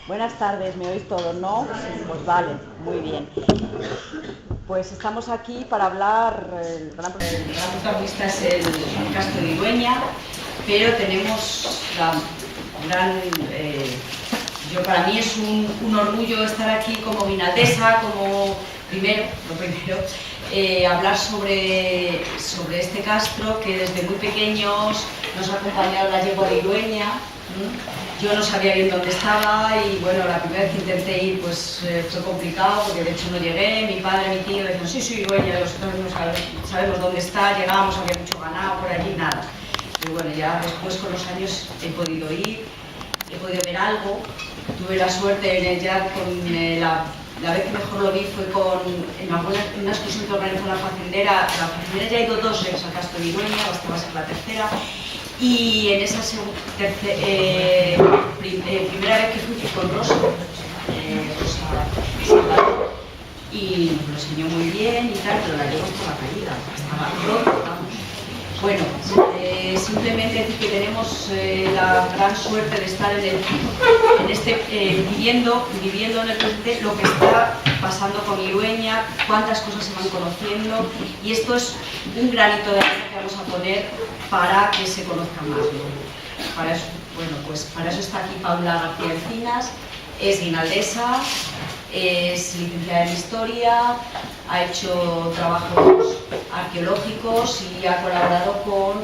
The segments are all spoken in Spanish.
Buenas tardes, ¿me oís todos, no? Pues vale, muy bien. Pues estamos aquí para hablar, el gran protagonista es el Castro de Irueña, pero tenemos la gran... para mí es un orgullo estar aquí como vinaldesa, como lo primero, hablar sobre este castro que desde muy pequeños nos ha acompañado la yegua de Irueña. Yo no sabía bien dónde estaba y bueno, la primera vez que intenté ir pues fue complicado porque de hecho no llegué, mi padre, mi tío decían sí, Irueña, nosotros no sabemos dónde está, llegamos, había mucho ganado por allí, nada. Y bueno, ya después con los años he podido ir, he podido ver algo, tuve la suerte ya con la vez que mejor lo vi fue en una excursión que organizó la facendera ya ha ido 2 veces al Castro de Irueña, esta va a ser la tercera. Y en esa primera vez que fui con Rosa, y nos lo enseñó muy bien y tal, pero la llevo hasta la caída, estaba rota, vamos. Bueno, simplemente decir que tenemos la gran suerte de estar viviendo en el presente lo que está pasando con Irueña, cuántas cosas se van conociendo, y esto es un granito de arena que vamos a poner para que se conozca más, ¿no? Para eso está aquí Paula García Encinas, es guinaldesa, es licenciada en Historia, ha hecho trabajos arqueológicos y ha colaborado con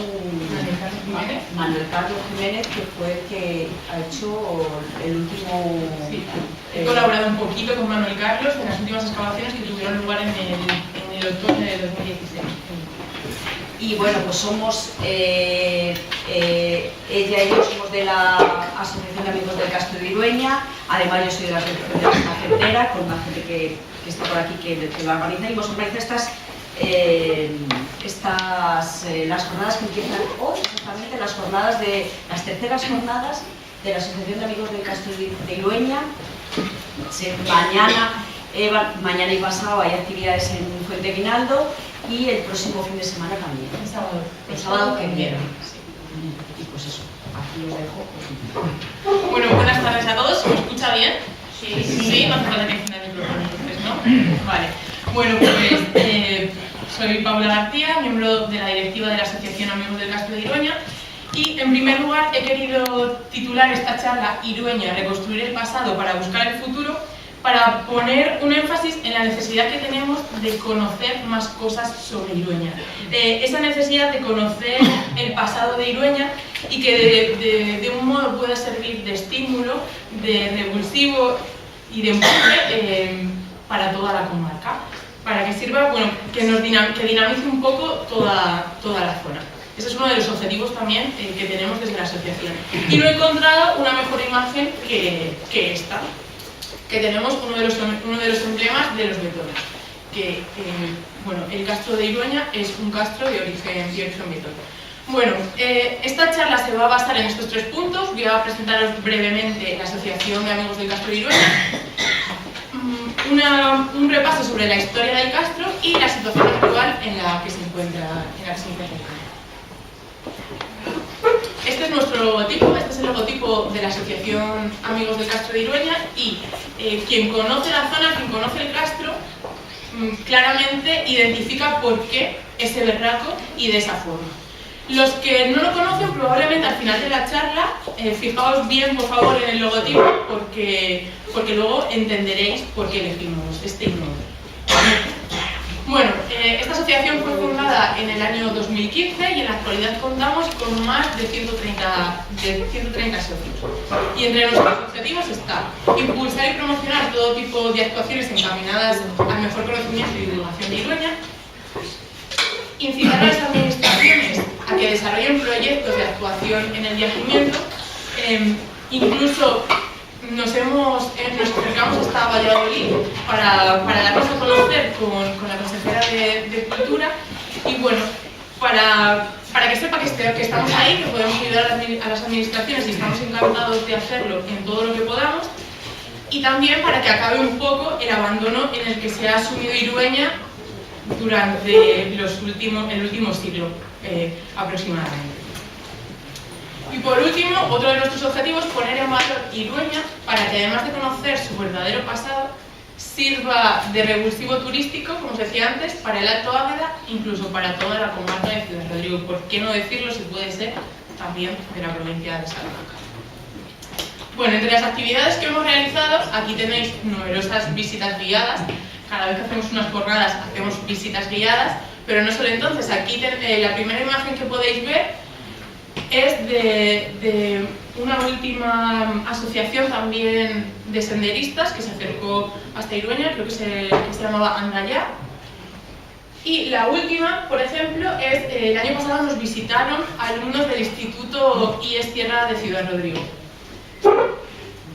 Manuel Carlos Jiménez, que fue el que ha hecho el último... Sí, he colaborado un poquito con Manuel Carlos en las últimas excavaciones que tuvieron lugar en el otoño de 2016. Y bueno, pues somos, ella y yo somos de la Asociación de Amigos del Castro de Irueña, además yo soy de la Asociación de la Facendera, con una gente que está por aquí que lo organiza, y nos organiza las jornadas que empiezan hoy, exactamente las terceras jornadas de la Asociación de Amigos del Castro de Irueña. Mañana y pasado hay actividades en Fuente Guinaldo y el próximo fin de semana también. El sábado que viene. Sí. Y pues eso, aquí os dejo. Bueno, buenas tardes a todos. ¿Se me escucha bien? Sí, no hace falta que encienda el micrófono, ¿no? Vale. Bueno, pues soy Paula García, miembro de la directiva de la Asociación Amigos del Castro de Irueña. Y en primer lugar he querido titular esta charla Irueña, reconstruir el pasado para buscar el futuro, para poner un énfasis en la necesidad que tenemos de conocer más cosas sobre Irueña. Esa necesidad de conocer el pasado de Irueña y que de un modo pueda servir de estímulo, de revulsivo y de empuje para toda la comarca, para que sirva, bueno, que dinamice un poco toda la zona. Ese es uno de los objetivos también que tenemos desde la asociación. Y no he encontrado una mejor imagen que esta, que tenemos uno de los emblemas de los betones, que bueno, el Castro de Irueña es un castro de origen betón. Bueno, esta charla se va a basar en estos 3 puntos. Voy a presentaros brevemente la Asociación de Amigos del Castro de Irueña, un repaso sobre la historia del castro y la situación actual en la que se encuentra Este es nuestro logotipo, este es el logotipo de la Asociación Amigos del Castro de Irueña, y quien conoce la zona, quien conoce el castro, claramente identifica por qué ese berraco y de esa forma. Los que no lo conocen, probablemente al final de la charla, fijaos bien por favor en el logotipo, porque luego entenderéis por qué elegimos este inmueble. Bueno, esta asociación fue fundada en el año 2015 y en la actualidad contamos con más de 130 socios. Y entre nuestros objetivos está impulsar y promocionar todo tipo de actuaciones encaminadas al mejor conocimiento y divulgación de Irueña, incitar a las administraciones a que desarrollen proyectos de actuación en el yacimiento, incluso nos acercamos hasta Valladolid para darnos a conocer con la consejera de Cultura, y bueno, para que sepa que estamos ahí, que podemos ayudar a las administraciones y estamos encantados de hacerlo en todo lo que podamos, y también para que acabe un poco el abandono en el que se ha asumido Irueña durante el último siglo aproximadamente. Y por último, otro de nuestros objetivos, poner en valor Irueña para que además de conocer su verdadero pasado, sirva de revulsivo turístico, como os decía antes, para el Alto Águeda, incluso para toda la comarca de Ciudad Rodrigo. ¿Por qué no decirlo si puede ser también de la provincia de Salamanca? Bueno, entre las actividades que hemos realizado, aquí tenéis numerosas visitas guiadas. Cada vez que hacemos unas jornadas hacemos visitas guiadas, pero no solo entonces. Aquí la primera imagen que podéis ver es de una última asociación también de senderistas que se acercó hasta Irueña, creo que se llamaba Andaya. Y la última, por ejemplo, es el año pasado nos visitaron alumnos del Instituto IES Tierra de Ciudad Rodrigo.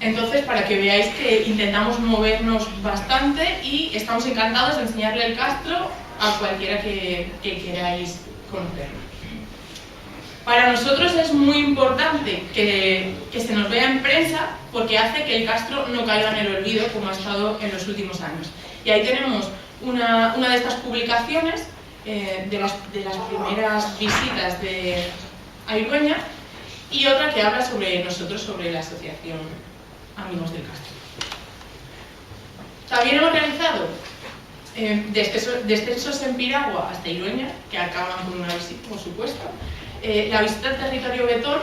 Entonces, para que veáis que intentamos movernos bastante y estamos encantados de enseñarle el Castro a cualquiera que queráis conocerlo. Para nosotros es muy importante que se nos vea en prensa porque hace que el Castro no caiga en el olvido como ha estado en los últimos años. Y ahí tenemos una de estas publicaciones de las primeras visitas a Irueña y otra que habla sobre nosotros, sobre la asociación Amigos del Castro. También hemos realizado descensos en piragua hasta Irueña, que acaban con una visita, por supuesto. La visita al territorio Betón,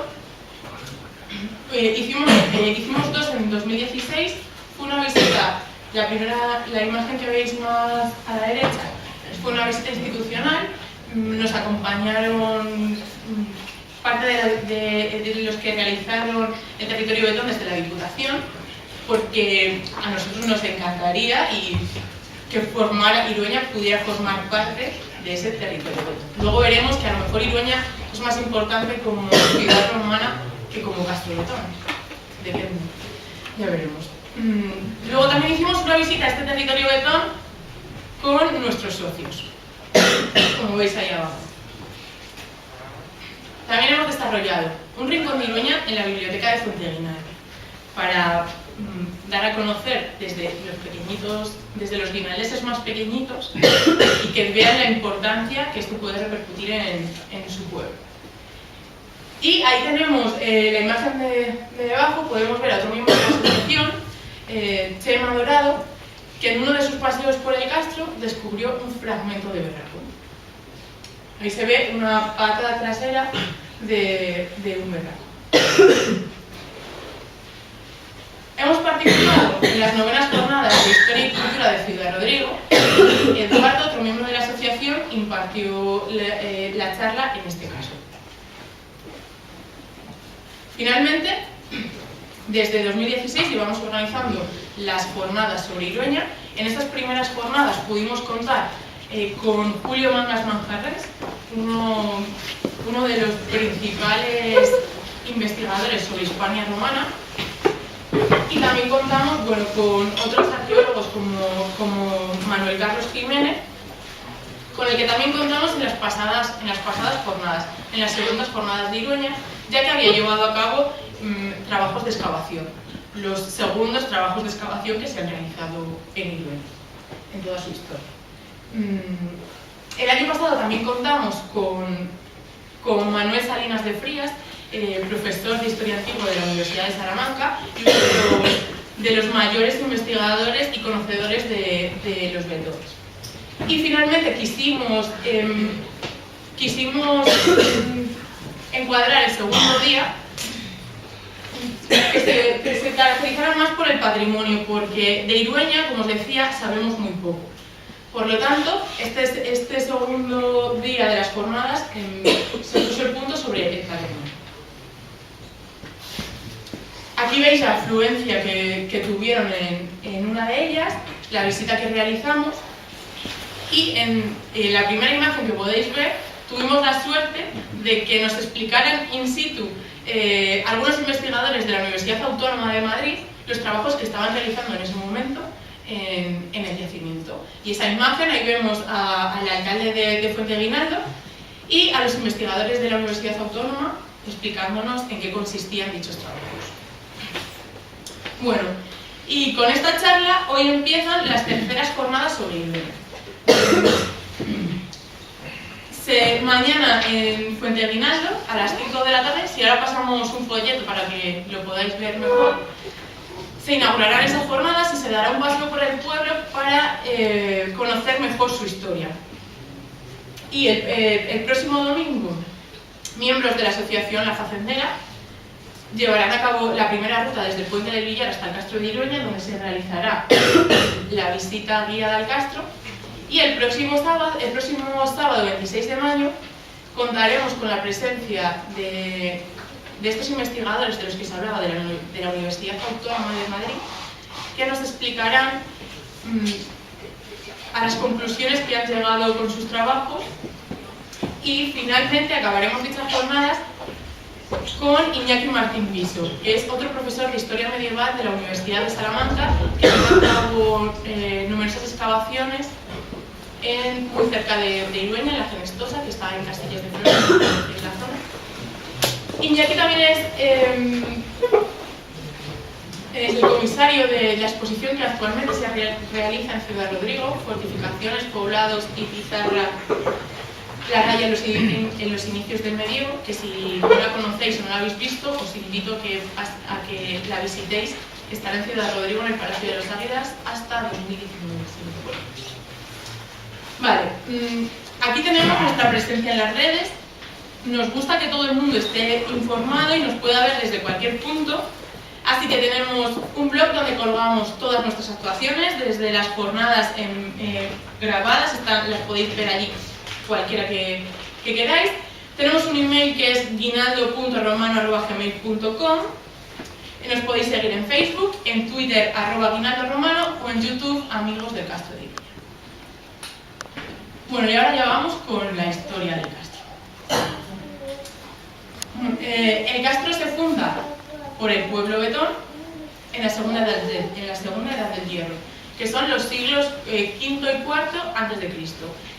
hicimos dos en 2016. Fue una visita, la imagen que veis más a la derecha, fue una visita institucional. Nos acompañaron parte de los que realizaron el territorio Betón desde la Diputación, porque a nosotros nos encantaría que Irueña pudiera formar parte de ese territorio Betón. Luego veremos que a lo mejor Irueña es más importante como ciudad romana que como Castro Betón. Depende, ya veremos. Luego también hicimos una visita a este territorio Betón con nuestros socios, como veis ahí abajo. También hemos desarrollado un rincón de Irueña en la biblioteca de Fuenteguinaldo para dar a conocer desde los pequeñitos, desde los guinaleses más pequeñitos, y que vean la importancia que esto puede repercutir en su pueblo. Y ahí tenemos la imagen de debajo, podemos ver a otro miembro de la asociación, Chema Dorado, que en uno de sus paseos por el Castro descubrió un fragmento de berraco. Ahí se ve una pata trasera de un berraco. Hemos participado en las 9ª jornadas de Historia y Cultura de Ciudad Rodrigo. Eduardo, otro miembro de la asociación, impartió la charla en este caso. Finalmente, desde 2016 llevamos organizando las jornadas sobre Irueña. En estas primeras jornadas pudimos contar con Julio Mangas Manjarres, uno de los principales investigadores sobre Hispania romana, y también contamos con otros arqueólogos como Manuel Carlos Jiménez, con el que también contamos en las pasadas jornadas, en las segundas jornadas de Irueña, ya que había llevado a cabo trabajos de excavación, los segundos trabajos de excavación que se han realizado en Irueña, en toda su historia. El año pasado también contamos con Manuel Salinas de Frías, profesor de Historia Antigua de la Universidad de Salamanca y uno de los mayores investigadores y conocedores de los Betores. Y finalmente quisimos encuadrar el segundo día que se caracterizara más por el patrimonio, porque de Irueña, como os decía, sabemos muy poco. Por lo tanto, este segundo día de las jornadas se puso el punto sobre el patrimonio. Aquí veis la afluencia que tuvieron en una de ellas, la visita que realizamos, y en la primera imagen que podéis ver tuvimos la suerte de que nos explicaran in situ algunos investigadores de la Universidad Autónoma de Madrid los trabajos que estaban realizando en ese momento en el yacimiento. Y esa imagen, ahí vemos al alcalde de Fuenteguinaldo y a los investigadores de la Universidad Autónoma explicándonos en qué consistían dichos trabajos. Bueno, y con esta charla hoy empiezan las terceras jornadas sobre Irueña. Mañana en Fuente Aguinaldo, a las 5 de la tarde, si ahora pasamos un folleto para que lo podáis ver mejor, se inaugurarán esas jornadas y se dará un paseo por el pueblo para conocer mejor su historia. Y el próximo domingo, miembros de la asociación La Facendera llevarán a cabo la primera ruta desde el Puente del Villar hasta el Castro de Irueña, donde se realizará la visita guiada al castro. Y el próximo sábado 26 de mayo, contaremos con la presencia de estos investigadores de los que se hablaba de la Universidad Autónoma de Madrid, que nos explicarán a las conclusiones que han llegado con sus trabajos, y finalmente acabaremos dichas jornadas con Iñaki Martín Piso, que es otro profesor de Historia Medieval de la Universidad de Salamanca, que ha llevado a cabo numerosas excavaciones muy cerca de Irueña, en la Genestosa, que está en Castillos de Flores, que es la zona. Iñaki también es el comisario de la exposición que actualmente se realiza en Ciudad Rodrigo, Fortificaciones, Poblados y Pizarra, la raya en los inicios del medievo, que si no la conocéis o no la habéis visto, os invito a que la visitéis. Estará en Ciudad Rodrigo, en el Palacio de los Águilas, hasta 2019. Vale, aquí tenemos nuestra presencia en las redes. Nos gusta que todo el mundo esté informado y nos pueda ver desde cualquier punto. Así que tenemos un blog donde colgamos todas nuestras actuaciones, desde las jornadas grabadas, las podéis ver allí cualquiera que queráis. Tenemos un email que es guinaldo.romano@gmail.com. Nos podéis seguir en Facebook, en Twitter @guinaldoromano o en YouTube Amigos del Castro de Irueña. Bueno, y ahora ya vamos con la historia del castro. El castro se funda por el pueblo vetón en la segunda edad del Hierro, que son los siglos V y IV a.C.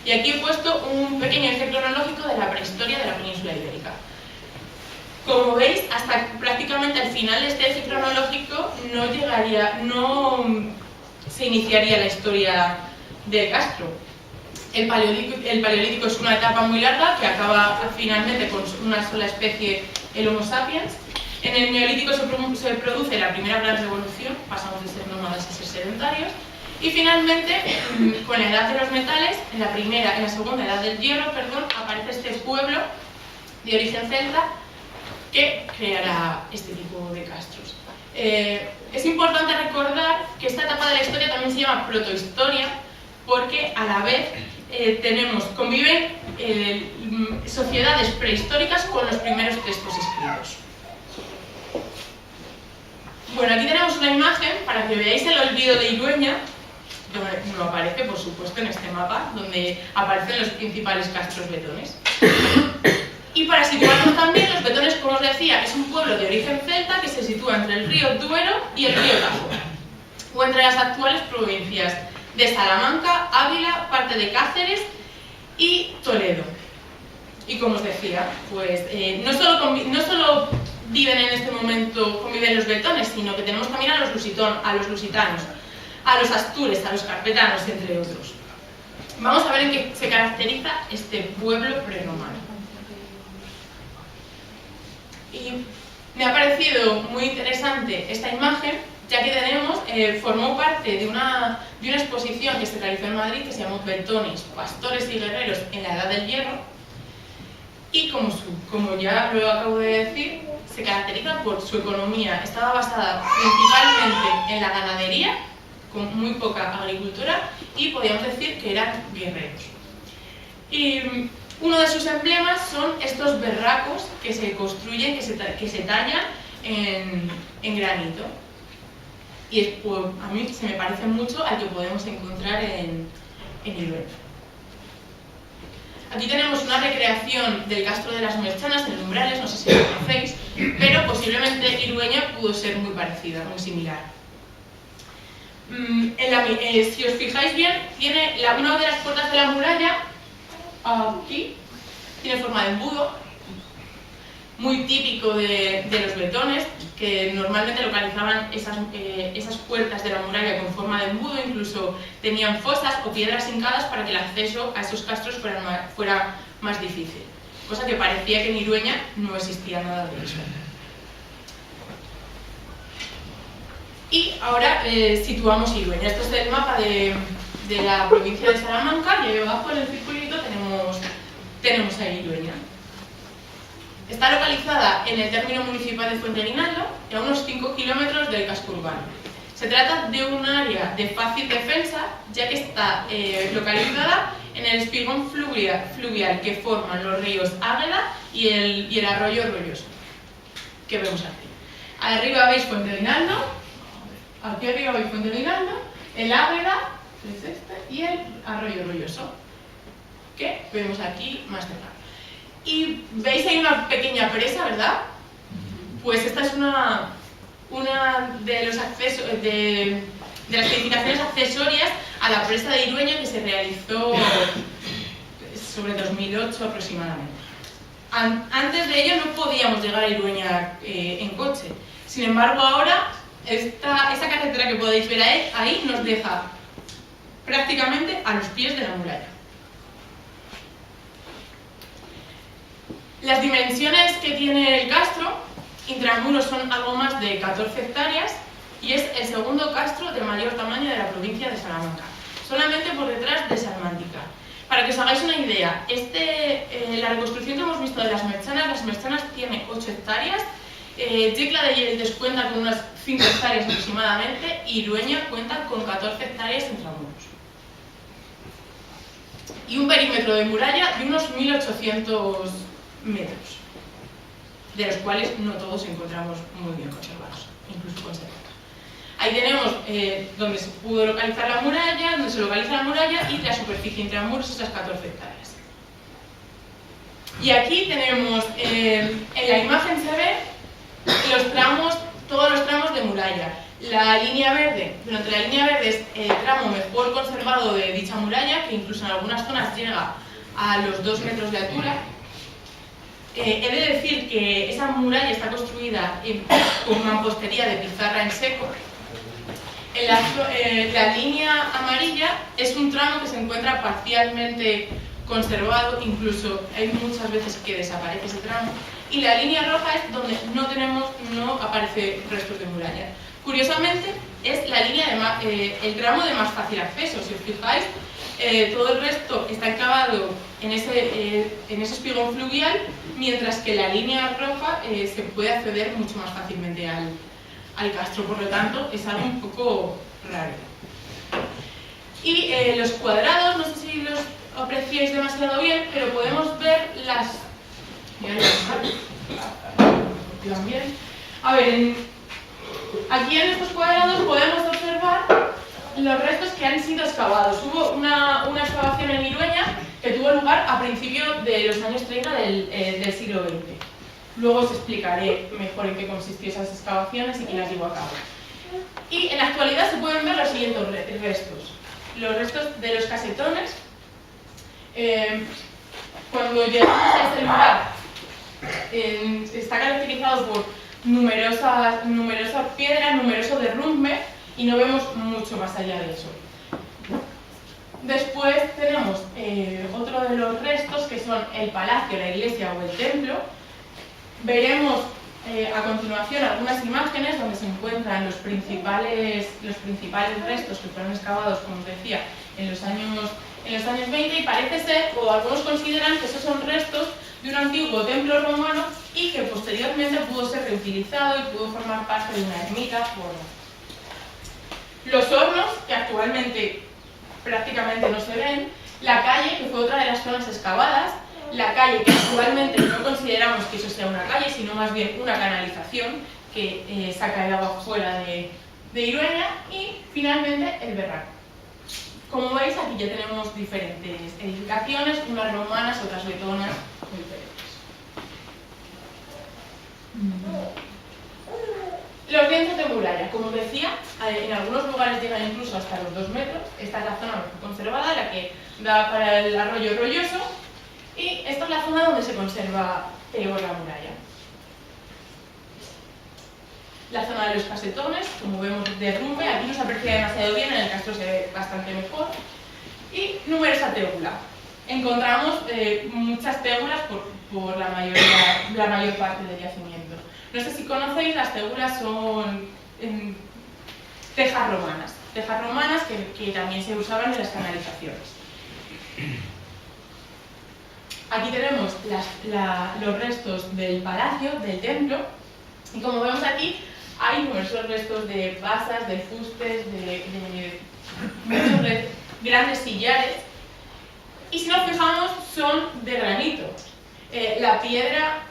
Y aquí he puesto un pequeño eje cronológico de la prehistoria de la península ibérica. Como veis, hasta prácticamente al final de este eje cronológico no se iniciaría la historia del castro. El paleolítico es una etapa muy larga que acaba finalmente con una sola especie, el Homo sapiens. En el neolítico se produce la primera gran revolución, pasamos de ser nómadas a ser sedentarios. Y finalmente, con la edad de los metales, en la segunda edad del hierro, aparece este pueblo de origen celta que creará este tipo de castros. Es importante recordar que esta etapa de la historia también se llama protohistoria, porque a la vez conviven sociedades prehistóricas con los primeros textos escritos. Bueno, aquí tenemos una imagen para que veáis el olvido de Irueña. No aparece, por supuesto, en este mapa, donde aparecen los principales castros vetones. Y para situarnos también, los vetones, como os decía, es un pueblo de origen celta que se sitúa entre el río Duero y el río Tajo, o entre las actuales provincias de Salamanca, Ávila, parte de Cáceres y Toledo. Y como os decía, pues no solo viven en este momento, conviven los vetones, sino que tenemos también a los lusitanos, a los astures, a los carpetanos, entre otros. Vamos a ver en qué se caracteriza este pueblo prerromano. Y me ha parecido muy interesante esta imagen, ya que formó parte de una exposición que se realizó en Madrid que se llamó Vetones, Pastores y Guerreros en la Edad del Hierro, y como ya lo acabo de decir, se caracteriza por su economía. Estaba basada principalmente en la ganadería, con muy poca agricultura, y podríamos decir que eran guerreros. Y uno de sus emblemas son estos berracos que se construyen, que se tallan en granito. Y a mí se me parece mucho al que podemos encontrar en Irueña. Aquí tenemos una recreación del Castro de las Merchanas en Umbrales, no sé si lo conocéis, pero posiblemente Irueña pudo ser muy parecida, muy similar. Si os fijáis bien, tiene una de las puertas de la muralla, aquí, tiene forma de embudo, muy típico de los vetones, que normalmente localizaban esas puertas de la muralla con forma de embudo, incluso tenían fosas o piedras hincadas para que el acceso a esos castros fuera más difícil. Cosa que parecía que en Irueña no existía nada de eso. Y ahora situamos Irueña. Esto es el mapa de la provincia de Salamanca y ahí abajo en el circulito tenemos a Irueña. Está localizada en el término municipal de Fuenteaguinaldo, a unos 5 kilómetros del casco urbano. Se trata de un área de fácil defensa, ya que está localizada en el espigón fluvial que forman los ríos Águeda y el arroyo Rolloso, que vemos aquí. Arriba veis Fuenteaguinaldo, aquí arriba veis Fuenteaguinaldo, el Águeda, que es este, y el arroyo Rolloso, que vemos aquí más cerca. Y veis ahí una pequeña presa, ¿verdad? Pues esta es una de los accesos de las edificaciones accesorias a la presa de Irueña que se realizó sobre 2008 aproximadamente. Antes de ello no podíamos llegar a Irueña en coche. Sin embargo, ahora esa carretera que podéis ver ahí nos deja prácticamente a los pies de la muralla. Las dimensiones que tiene el castro intramuros son algo más de 14 hectáreas y es el segundo castro de mayor tamaño de la provincia de Salamanca, solamente por detrás de Salmántica. Para que os hagáis una idea, la reconstrucción que hemos visto de las Merchanas tiene 8 hectáreas, Yecla de Lleres cuenta con unas 5 hectáreas aproximadamente y Irueña cuenta con 14 hectáreas intramuros. Y un perímetro de muralla de unos 1800 metros, de los cuales no todos encontramos muy bien conservados, incluso conservados. Ahí tenemos donde se pudo localizar la muralla, donde se localiza la muralla y la superficie intramuros, esas 14 hectáreas. Y aquí tenemos, en la imagen se ve todos los tramos de muralla. La línea verde, durante la línea verde es el tramo mejor conservado de dicha muralla, que incluso en algunas zonas llega a los 2 metros de altura. He de decir que esa muralla está construida con mampostería de pizarra en seco. La línea amarilla es un tramo que se encuentra parcialmente conservado, incluso hay muchas veces que desaparece ese tramo. Y la línea roja es donde no aparece restos de muralla. Curiosamente, es el tramo de más fácil acceso. Si os fijáis, todo el resto está encavado en ese espigón fluvial, mientras que la línea roja se puede acceder mucho más fácilmente al castro, por lo tanto es algo un poco raro. Y los cuadrados, no sé si los apreciáis demasiado bien, pero podemos ver las... A ver, aquí en estos cuadrados podemos observar los restos que han sido excavados. Hubo una excavación en Irueña que tuvo lugar a principios de los años 30 del siglo XX. Luego os explicaré mejor en qué consistió esas excavaciones y quién las llevó a cabo. Y en la actualidad se pueden ver los siguientes restos. Los restos de los casetones. Cuando llegamos a este lugar, está caracterizado por numerosas piedras, numeroso derrumbe, y no vemos mucho más allá de eso. Después tenemos otro de los restos, que son el palacio, la iglesia o el templo. Veremos a continuación algunas imágenes donde se encuentran los principales restos que fueron excavados, como os decía, en los años 20, y parece ser, o algunos consideran que esos son restos de un antiguo templo romano y que posteriormente pudo ser reutilizado y pudo formar parte de una ermita. Los hornos, que actualmente prácticamente no se ven, la calle, que fue otra de las zonas excavadas, la calle que actualmente no consideramos que eso sea una calle, sino más bien una canalización que saca el agua fuera de Irueña, y finalmente el Berraco. Como veis, aquí ya tenemos diferentes edificaciones, unas romanas, otras letonas, muy diferentes. Los dientes de muralla, como os decía, en algunos lugares llegan incluso hasta los 2 metros. Esta es la zona mejor conservada, la que da para el arroyo Rolloso, y esta es la zona donde se conserva la muralla. La zona de los casetones, como vemos, derrumbe, aquí no se aprecia demasiado bien, en el castro se ve bastante mejor, y numerosa teula. encontramos muchas tégulas por la mayor parte del yacimiento. No sé si conocéis, las tégulas son tejas romanas que también se usaban en las canalizaciones. Aquí tenemos los restos del palacio, del templo, y como vemos aquí hay numerosos restos de basas, de fustes, de muchos grandes sillares, y si nos fijamos son de granito. La piedra,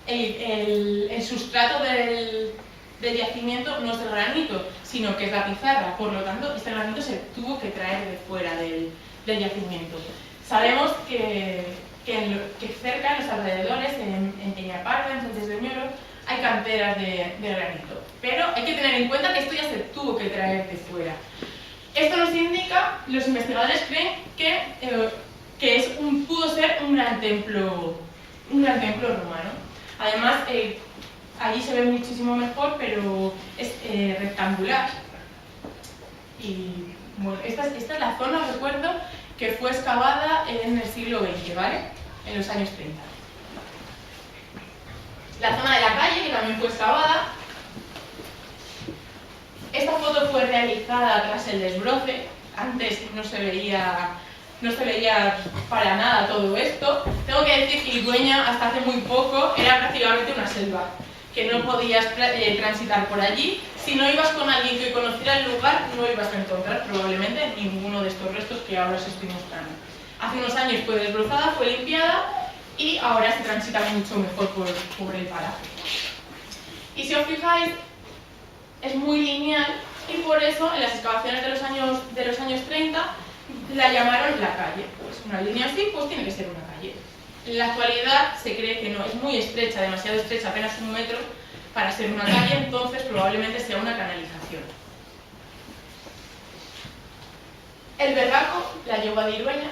el sustrato del yacimiento no es de granito, sino que es la pizarra, por lo tanto este granito se tuvo que traer de fuera del yacimiento. Sabemos que cerca, en los alrededores, en Peñaparda, en Fuentes de Oñoro, hay canteras de granito, pero hay que tener en cuenta que esto ya se tuvo que traer de fuera. Esto nos indica, los investigadores creen que pudo ser un gran templo romano. Además, allí se ve muchísimo mejor, pero es rectangular. Y bueno, esta es la zona, recuerdo, que fue excavada en el siglo XX, ¿vale? En los años 30. La zona de la calle, que también fue excavada. Esta foto fue realizada tras el desbroce. Antes no se veía para nada todo esto. Tengo que decir que Irueña hasta hace muy poco era prácticamente una selva, que no podías transitar por allí. Si no ibas con alguien que conociera el lugar, no ibas a encontrar probablemente ninguno de estos restos que ahora os estoy mostrando. Hace unos años fue desbrozada, fue limpiada y ahora se transita mucho mejor por el paraje. Y si os fijáis, es muy lineal y por eso en las excavaciones de los años 30 la llamaron la calle. Pues una línea así, pues tiene que ser una calle. En la actualidad se cree que no, es muy estrecha, demasiado estrecha, apenas 1 metro para ser una calle, entonces probablemente sea una canalización. El Berraco, la yegua de Irueña.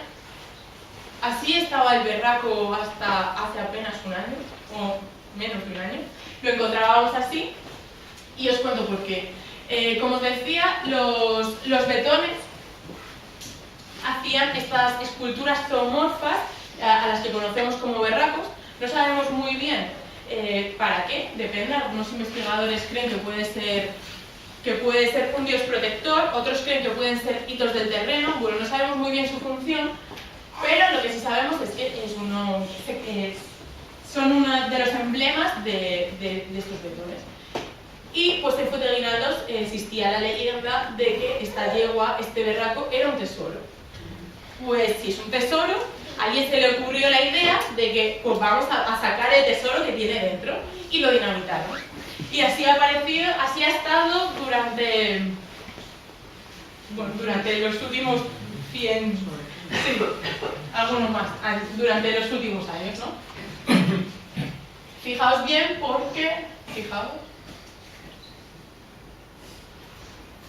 Así estaba el Berraco hasta hace apenas 1 año, o menos de 1 año. Lo encontrábamos así, y os cuento por qué. Como os decía, los betones hacían estas esculturas zoomorfas, a las que conocemos como berracos. No sabemos muy bien para qué, depende. Algunos investigadores creen que puede ser un dios protector, otros creen que pueden ser hitos del terreno. Bueno, no sabemos muy bien su función, pero lo que sí sabemos es que son uno de los emblemas de estos betones. Y pues en Fuenteguinaldos existía la leyenda de que esta yegua, este berraco, era un tesoro. Pues si es un tesoro, a alguien se le ocurrió la idea de que pues vamos a sacar el tesoro que tiene dentro, y lo dinamitaron. Y así ha estado durante los últimos 100, sí, algunos más, durante los últimos años, ¿no? Fijaos bien porque,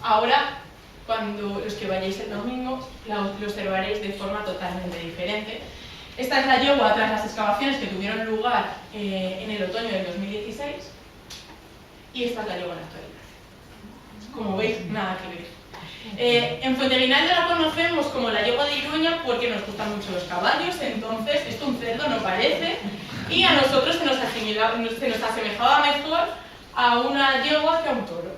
ahora, cuando los que vayáis el domingo, lo observaréis de forma totalmente diferente. Esta es la yegua tras las excavaciones que tuvieron lugar en el otoño del 2016, y esta es la yegua en la actualidad. Como veis, nada que ver. En Fuenteguinaldo la conocemos como la yegua de Irueña porque nos gustan mucho los caballos, entonces esto un cerdo no parece, y a nosotros se nos asemejaba mejor a una yegua que a un toro.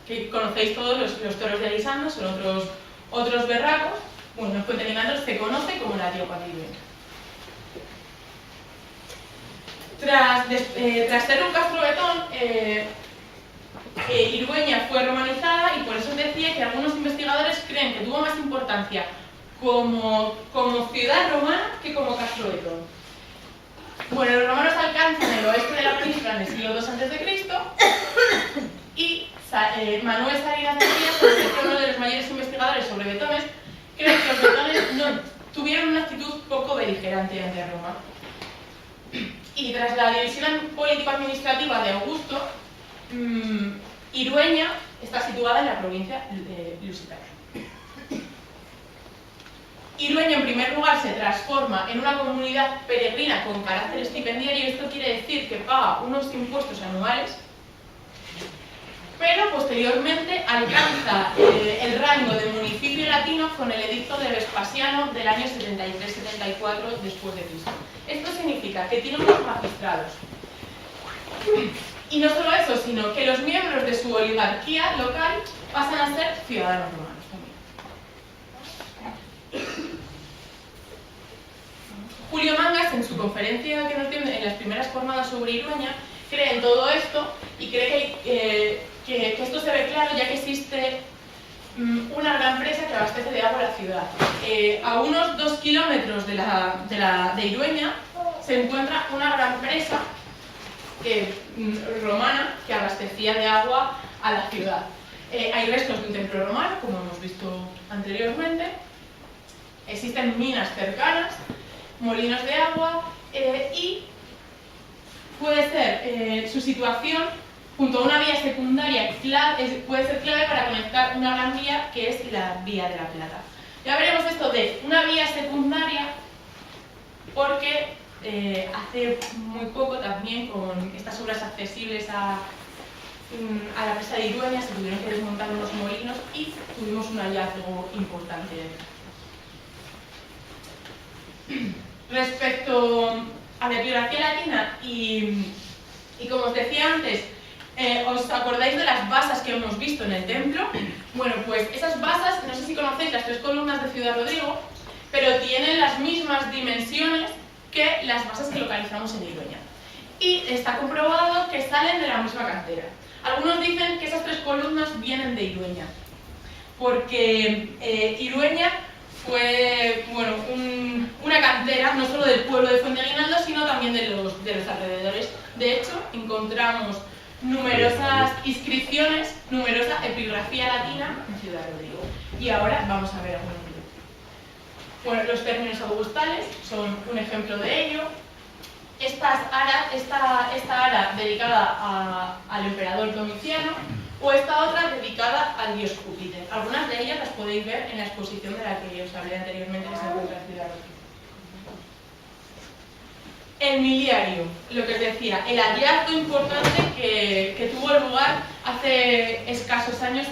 Que conocéis todos los toros de Lisandro, son otros berracos. Bueno, en Fuenteguinaldo se conoce como la yegua de Irueña. Tras ser un castro-betón, Irueña fue romanizada, y por eso os decía que algunos investigadores creen que tuvo más importancia como ciudad romana que como castro-betón. Bueno, los romanos alcanzan el oeste de la península en el siglo II a.C. y Manuel Salinas Mejías, que es uno de los mayores investigadores sobre betones, cree que los betones tuvieron una actitud poco beligerante ante Roma. Y tras la división político-administrativa de Augusto, Irueña está situada en la provincia de Lusitania. Irueña, en primer lugar, se transforma en una comunidad peregrina con carácter estipendiario. Esto quiere decir que paga unos impuestos anuales, pero posteriormente alcanza el rango de municipio latino con el edicto de Vespasiano del año 73-74 después de Cristo. Esto significa que tiene unos magistrados. Y no solo eso, sino que los miembros de su oligarquía local pasan a ser ciudadanos romanos también. Julio Mangas, en su conferencia que nos dio en las primeras jornadas sobre Irueña, cree en todo esto y cree que esto se ve claro ya que existe una gran presa que abastece de agua a la ciudad. A unos 2 kilómetros de Irueña se encuentra una gran presa romana que abastecía de agua a la ciudad. Hay restos de un templo romano, como hemos visto anteriormente. Existen minas cercanas, molinos de agua y puede ser su situación junto a una vía secundaria puede ser clave para conectar una gran vía que es la Vía de la Plata. Ya veremos esto de una vía secundaria porque hace muy poco también con estas obras accesibles a la presa de Irueña se tuvieron que desmontar unos molinos y tuvimos un hallazgo importante. Respecto a la bibliografía latina y como os decía antes, ¿os acordáis de las basas que hemos visto en el templo? Bueno, pues esas basas, no sé si conocéis las 3 columnas de Ciudad Rodrigo, pero tienen las mismas dimensiones que las basas que localizamos en Irueña. Y está comprobado que salen de la misma cantera. Algunos dicen que esas 3 columnas vienen de Irueña, porque Irueña fue una cantera no solo del pueblo de Fuenteaguinaldo, sino también de los alrededores. De hecho, encontramos numerosas inscripciones, numerosa epigrafía latina en Ciudad Rodrigo. Y ahora vamos a ver algunos. Bueno, los términos augustales son un ejemplo de ello. Esta ara dedicada al emperador Domiciano, o esta otra dedicada al dios Júpiter. Algunas de ellas las podéis ver en la exposición de la que os hablé anteriormente, que se encuentra en Ciudad Rodrigo. El miliario, lo que os decía, el hallazgo importante que tuvo lugar hace escasos años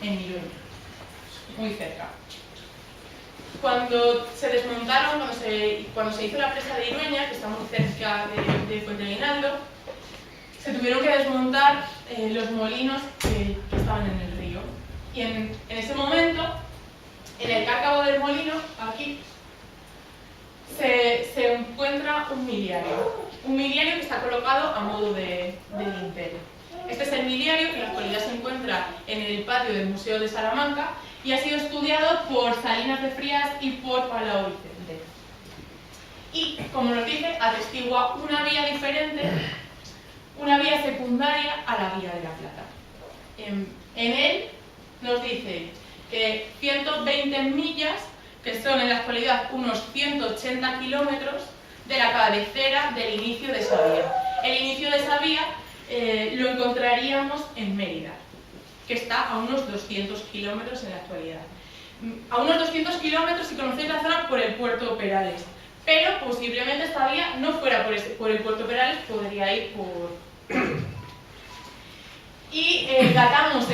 en Irueña, muy cerca. Cuando se desmontaron, cuando se hizo la presa de Irueña, que está muy cerca de Fuenteaguinaldo, se tuvieron que desmontar los molinos que estaban en el río. Y en ese momento, en el cárcavo del molino, aquí, se encuentra un miliario que está colocado a modo de dintel. Este es el miliario que en la actualidad se encuentra en el patio del Museo de Salamanca y ha sido estudiado por Salinas de Frías y por Palau Vicente. Y, como nos dice, atestigua una vía diferente, una vía secundaria a la Vía de la Plata. En él nos dice que 120 millas, que son en la actualidad unos 180 kilómetros, de la cabecera del inicio de esa vía. El inicio de esa vía lo encontraríamos en Mérida, que está a unos 200 kilómetros en la actualidad. A unos 200 kilómetros, si conocéis la zona, por el puerto Perales. Pero posiblemente esta vía no fuera por el puerto Perales, podría ir por... Y datamos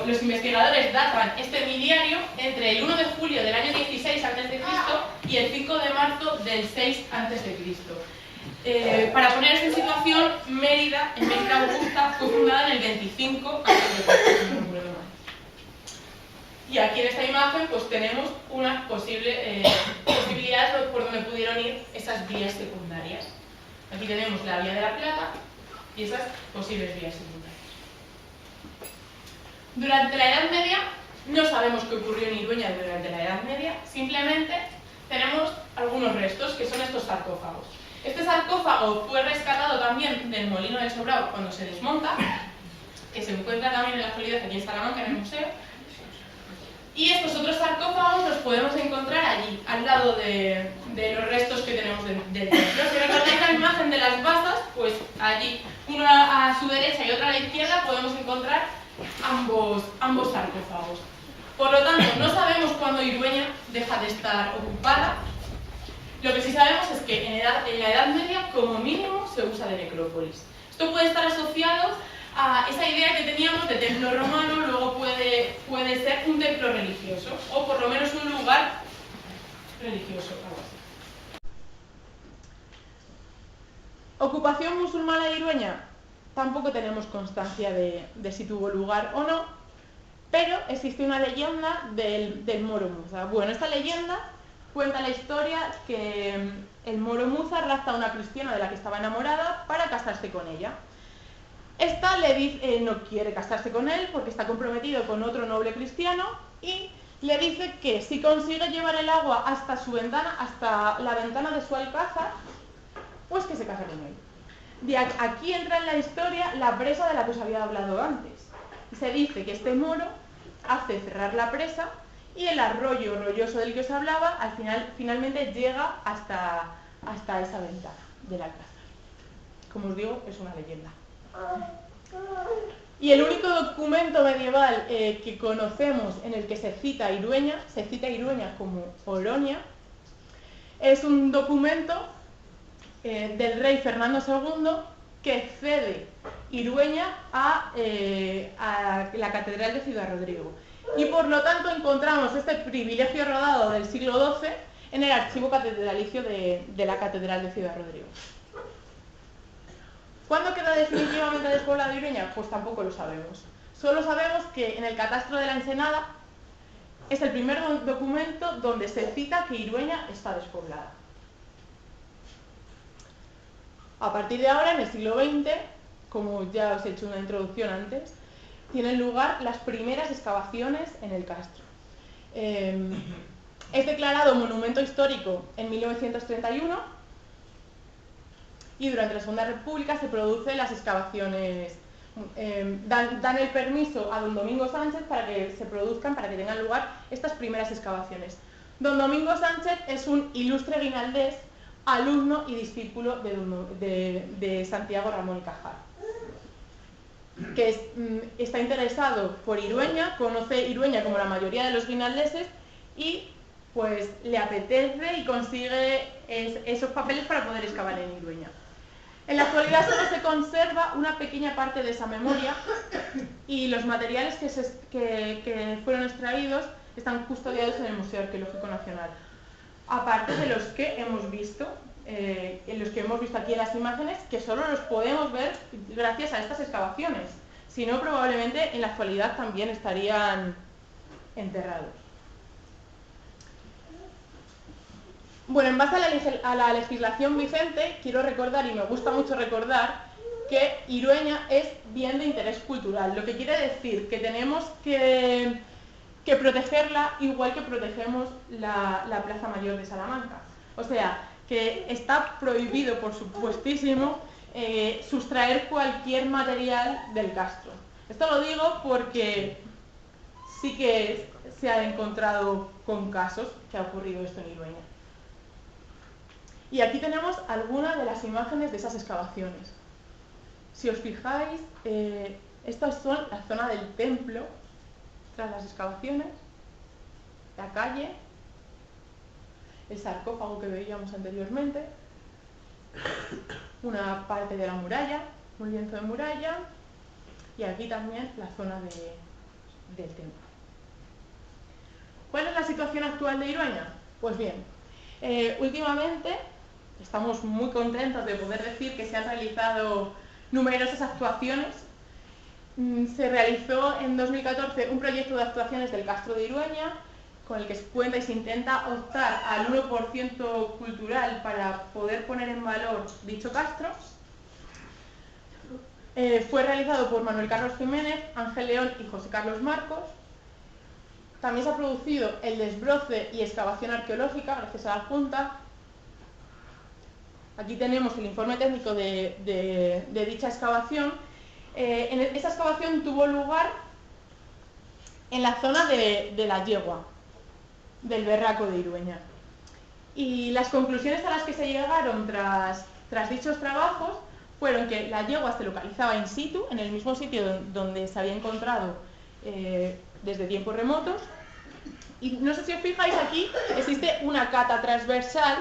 los investigadores datan este miliario entre el 1 de julio del año 16 a.C. y el 5 de marzo del 6 a.C. Para ponerse en situación, Mérida Augusta, fue fundada en el 25 a.C. Y aquí en esta imagen pues tenemos una posibilidad por donde pudieron ir esas vías secundarias. Aquí tenemos la Vía de la Plata y esas posibles vías secundarias. Durante la Edad Media, no sabemos qué ocurrió en Irueña durante la Edad Media, simplemente tenemos algunos restos, que son estos sarcófagos. Este sarcófago fue rescatado también del Molino del Sobrado cuando se desmonta, que se encuentra también en la actualidad aquí en Salamanca, en el museo. Y estos otros sarcófagos los podemos encontrar allí, al lado de los restos que tenemos del templo. Si recordáis la imagen de las basas, pues allí, uno a su derecha y otro a la izquierda, podemos encontrar ambos sarcófagos. Por lo tanto, no sabemos cuándo Irueña deja de estar ocupada. Lo que sí sabemos es que en la Edad Media, como mínimo, se usa de necrópolis. Esto puede estar asociado a esa idea que teníamos de templo romano, luego puede puede ser un templo religioso, o por lo menos un lugar religioso, algo así. Ocupación musulmana de Irueña, tampoco tenemos constancia de si tuvo lugar o no, pero existe una leyenda del Moro Muza. Bueno, esta leyenda cuenta la historia que el Moro Muza rapta a una cristiana de la que estaba enamorada para casarse con ella. Esta le dice, no quiere casarse con él porque está comprometido con otro noble cristiano y le dice que si consigue llevar el agua hasta su ventana, hasta la ventana de su alcázar, pues que se casa con él. Aquí entra en la historia la presa de la que os había hablado antes. Se dice que este moro hace cerrar la presa y el arroyo rolloso del que os hablaba finalmente llega hasta esa ventana del alcázar. Como os digo, es una leyenda. Y el único documento medieval que conocemos en el que se cita Irueña como Oronia, es un documento del rey Fernando II que cede Irueña a la Catedral de Ciudad Rodrigo. Y por lo tanto encontramos este privilegio rodado del siglo XII en el archivo catedralicio de la Catedral de Ciudad Rodrigo. ¿Cuándo queda definitivamente despoblada Irueña? Pues tampoco lo sabemos. Solo sabemos que en el catastro de la Ensenada es el primer documento donde se cita que Irueña está despoblada. A partir de ahora, en el siglo XX, como ya os he hecho una introducción antes, tienen lugar las primeras excavaciones en el castro. Es declarado monumento histórico en 1931 y durante la Segunda República se producen las excavaciones, dan el permiso a don Domingo Sánchez para que se produzcan, para que tengan lugar estas primeras excavaciones. Don Domingo Sánchez es un ilustre guinaldés, alumno y discípulo de Santiago Ramón y Cajal, que está interesado por Irueña, conoce Irueña como la mayoría de los guinaldeses y pues le apetece y consigue esos papeles para poder excavar en Irueña. En la actualidad solo se conserva una pequeña parte de esa memoria y los materiales que fueron extraídos están custodiados en el Museo Arqueológico Nacional. Aparte de los que hemos visto, aquí en las imágenes, que solo los podemos ver gracias a estas excavaciones. Si no, probablemente en la actualidad también estarían enterrados. Bueno, en base a la legislación vigente, quiero recordar, y me gusta mucho recordar, que Irueña es bien de interés cultural, lo que quiere decir que tenemos que protegerla igual que protegemos la Plaza Mayor de Salamanca. O sea, que está prohibido, por supuestísimo, sustraer cualquier material del castro. Esto lo digo porque sí que se ha encontrado con casos que ha ocurrido esto en Irueña. Y aquí tenemos algunas de las imágenes de esas excavaciones. Si os fijáis, estas son la zona del templo, tras las excavaciones, la calle, el sarcófago que veíamos anteriormente, una parte de la muralla, un lienzo de muralla, y aquí también la zona del templo. ¿Cuál es la situación actual de Irueña? Pues bien, últimamente estamos muy contentos de poder decir que se han realizado numerosas actuaciones. Se realizó en 2014 un proyecto de actuaciones del Castro de Irueña, con el que se cuenta y se intenta optar al 1% cultural para poder poner en valor dicho castro. Fue realizado por Manuel Carlos Jiménez, Ángel León y José Carlos Marcos. También se ha producido el desbroce y excavación arqueológica gracias a la Junta. Aquí tenemos el informe técnico de dicha excavación. Esa excavación tuvo lugar en la zona de la Yegua, del Berraco de Irueña. Y las conclusiones a las que se llegaron tras dichos trabajos fueron que la yegua se localizaba in situ, en el mismo sitio donde se había encontrado desde tiempos remotos. Y no sé si os fijáis, aquí existe una cata transversal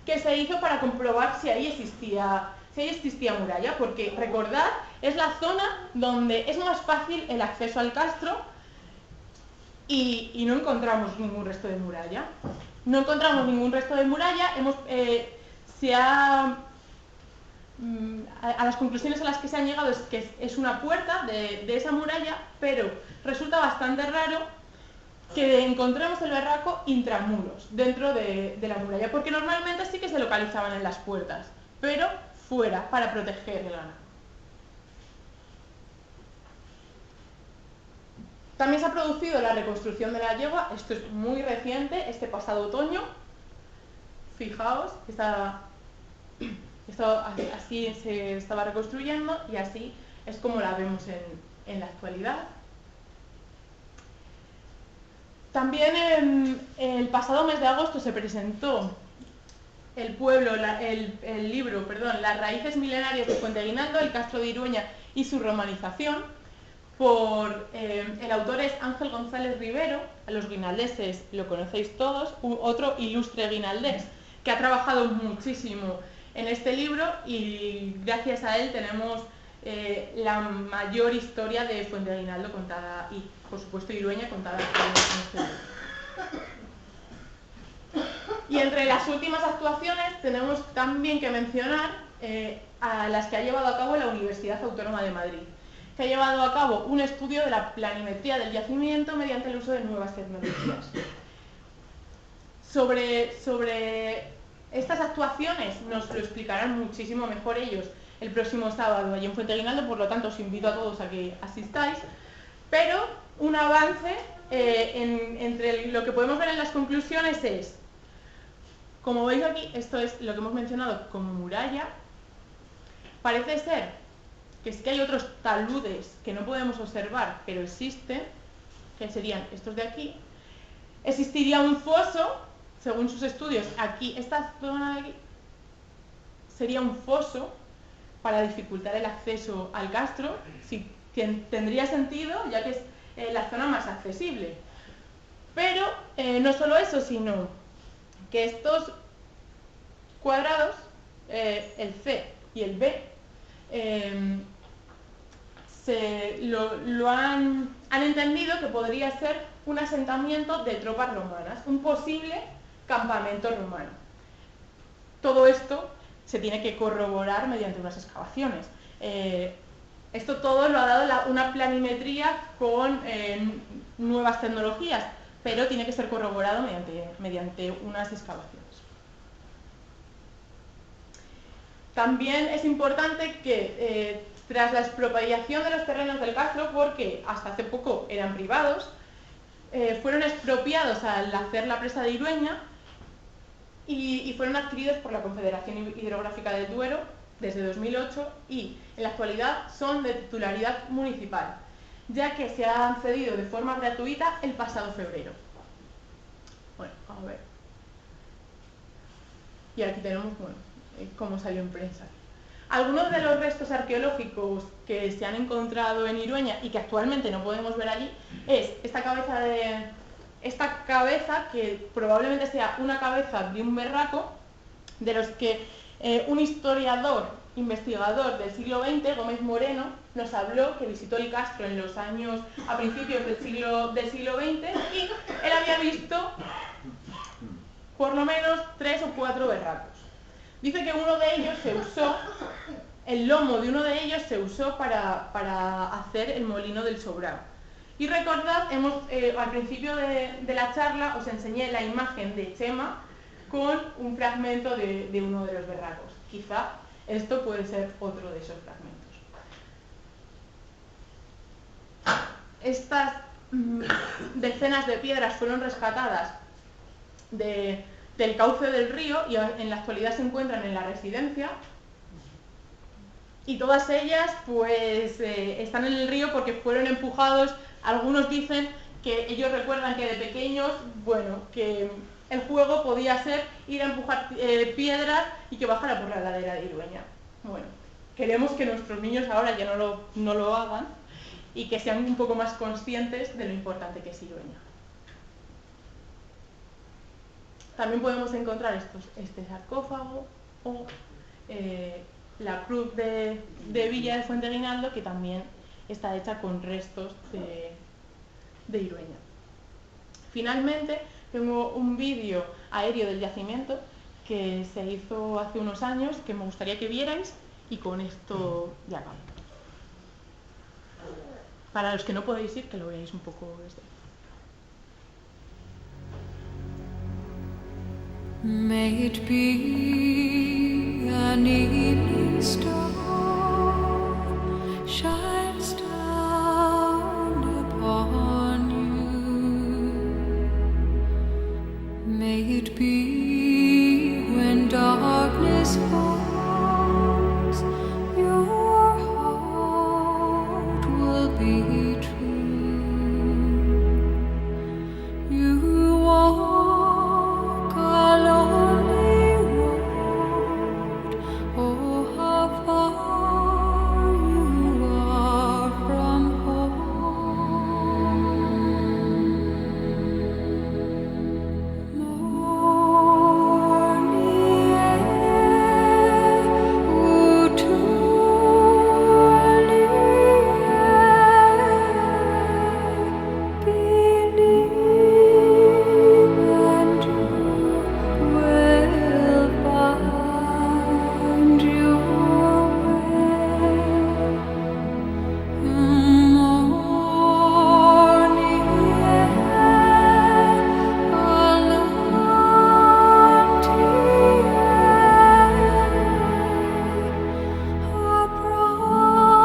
que se hizo para comprobar si ahí existía muralla, porque recordad, es la zona donde es más fácil el acceso al castro y no encontramos ningún resto de muralla. No encontramos ningún resto de muralla, a las conclusiones a las que se han llegado es que es una puerta de esa muralla, pero resulta bastante raro que encontremos el verraco intramuros, dentro de la muralla, porque normalmente sí que se localizaban en las puertas, pero fuera, para proteger el ganado. También se ha producido la reconstrucción de la yegua, esto es muy reciente, este pasado otoño. Fijaos, así se estaba reconstruyendo y así es como la vemos en la actualidad. También el pasado mes de agosto se presentó el libro, Las raíces milenarias de Fuenteguinaldo, el Castro de Irueña y su romanización, el autor es Ángel González Rivero, a los guinaldeses lo conocéis todos, otro ilustre guinaldés que ha trabajado muchísimo en este libro y gracias a él tenemos la mayor historia de Fuenteguinaldo contada y, por supuesto, Irueña contada en este libro. Y entre las últimas actuaciones tenemos también que mencionar a las que ha llevado a cabo la Universidad Autónoma de Madrid, que ha llevado a cabo un estudio de la planimetría del yacimiento mediante el uso de nuevas tecnologías. Sobre estas actuaciones nos lo explicarán muchísimo mejor ellos el próximo sábado allí en Fuenteguinaldo, por lo tanto os invito a todos a que asistáis, pero un avance entre lo que podemos ver en las conclusiones es, como veis aquí, esto es lo que hemos mencionado como muralla. Parece ser que sí que hay otros taludes que no podemos observar, pero existen, que serían estos de aquí. Existiría un foso, según sus estudios, aquí, esta zona de aquí, sería un foso para dificultar el acceso al castro, sí, que tendría sentido, ya que es la zona más accesible. Pero no solo eso, sino que estos cuadrados, el C y el B, han entendido que podría ser un asentamiento de tropas romanas, un posible campamento romano. Todo esto se tiene que corroborar mediante unas excavaciones. Esto todo lo ha dado una planimetría con nuevas tecnologías, pero tiene que ser corroborado mediante unas excavaciones. También es importante que tras la expropiación de los terrenos del castro, porque hasta hace poco eran privados, fueron expropiados al hacer la presa de Irueña y fueron adquiridos por la Confederación Hidrográfica del Duero desde 2008 y en la actualidad son de titularidad municipal, ya que se han cedido de forma gratuita el pasado febrero. Bueno, a ver. Y aquí tenemos, cómo salió en prensa. Algunos de los restos arqueológicos que se han encontrado en Irueña y que actualmente no podemos ver allí es esta cabeza que probablemente sea una cabeza de un berraco, de los que un historiador, investigador del siglo XX, Gómez Moreno, nos habló, que visitó el castro en los años a principios del siglo XX y él había visto por lo menos 3 o 4 berracos. Dice que uno de ellos se usó, el lomo de uno de ellos se usó para hacer el molino del Sobrao. Y recordad, al principio de la charla os enseñé la imagen de Chema con un fragmento de uno de los berracos. Quizá esto puede ser otro de esos fragmentos. Estas decenas de piedras fueron rescatadas del cauce del río y en la actualidad se encuentran en la residencia y todas ellas pues están en el río porque fueron empujados. Algunos dicen que ellos recuerdan que de pequeños, que el juego podía ser ir a empujar piedras y que bajara por la ladera de Irueña. Queremos que nuestros niños ahora ya no lo hagan y que sean un poco más conscientes de lo importante que es Irueña. También podemos encontrar este sarcófago o la cruz de Villa de Fuenteguinaldo, que también está hecha con restos de Irueña. Finalmente, tengo un vídeo aéreo del yacimiento que se hizo hace unos años, que me gustaría que vierais, y con esto ya acabo. Para los que no podéis ir, que lo veáis un poco desde ahí. May it be an evening star shines down upon you. May it be when darkness falls, your heart will be true. You walk a lonely road. Oh, how far you are from home. Morning air, oh, truly believe and you will find your way. Morning air, alanti our promise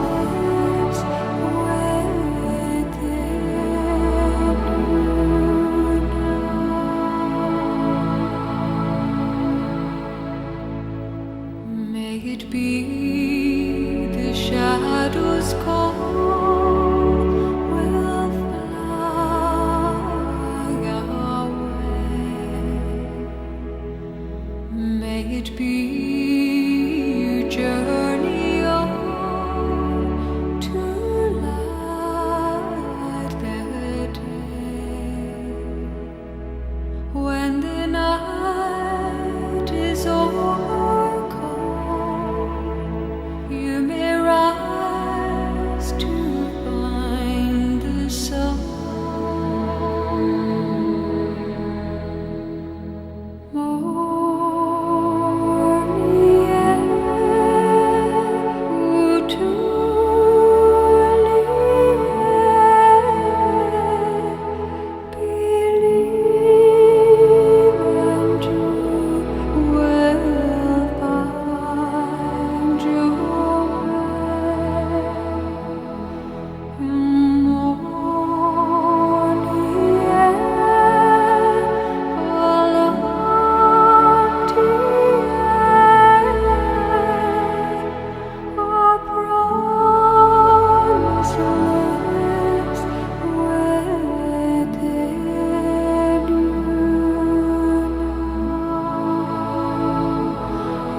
lives within you. May it be the shadows call will fly away. May it be you journey on to light the day. When the night is overcome, you may rise to find the sun. Morning air, oh, truly believe and you will find your way. Morning air, alanti our promise lives within you.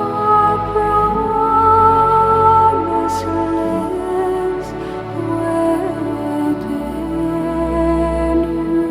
Our promise lives within you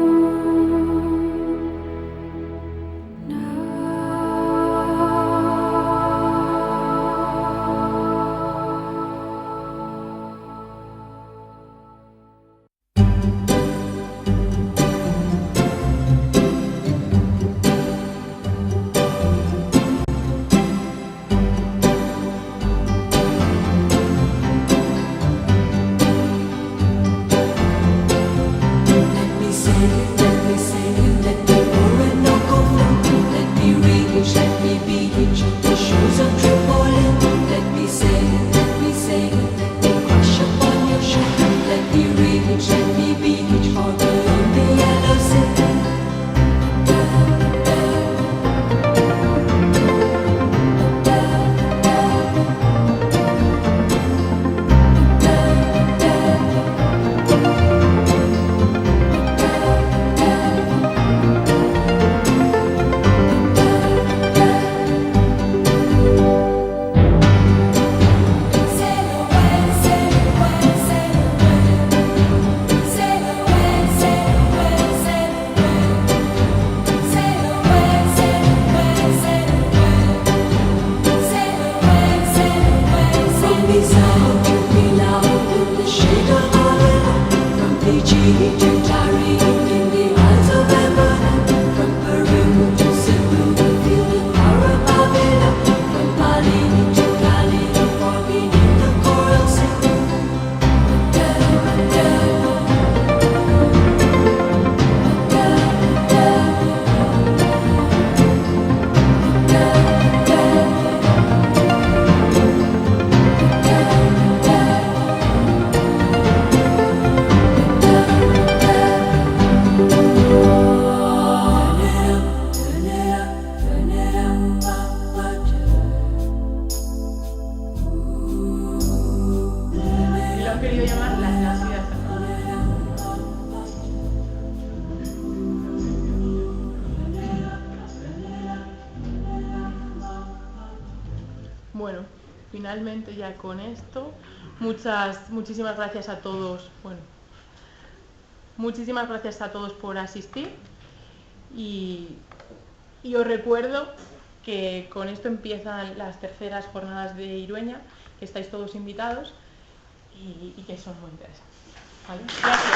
From Fiji to Taiwan. Bueno, finalmente ya con esto, muchísimas gracias a todos. Bueno, muchísimas gracias a todos por asistir y os recuerdo que con esto empiezan las terceras jornadas de Irueña, que estáis todos invitados y que son muy interesantes. ¿Vale? Gracias.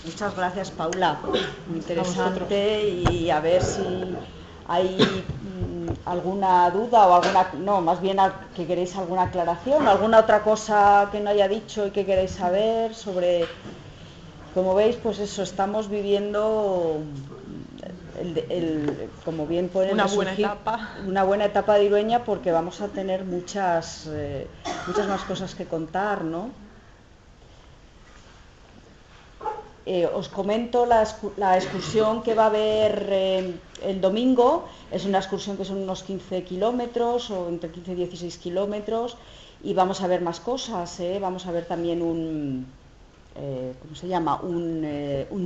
Muchas gracias, Paula. Muy interesante y a ver si hay alguna duda o más bien que queréis alguna aclaración, alguna otra cosa que no haya dicho y que queréis saber sobre. Como veis, pues eso, estamos viviendo como bien pueden resurgir, una buena etapa de Irueña, porque vamos a tener muchas más cosas que contar, ¿no? Os comento la excursión que va a haber el domingo. Es una excursión que son unos 15 kilómetros o entre 15 y 16 kilómetros y vamos a ver más cosas, Vamos a ver también un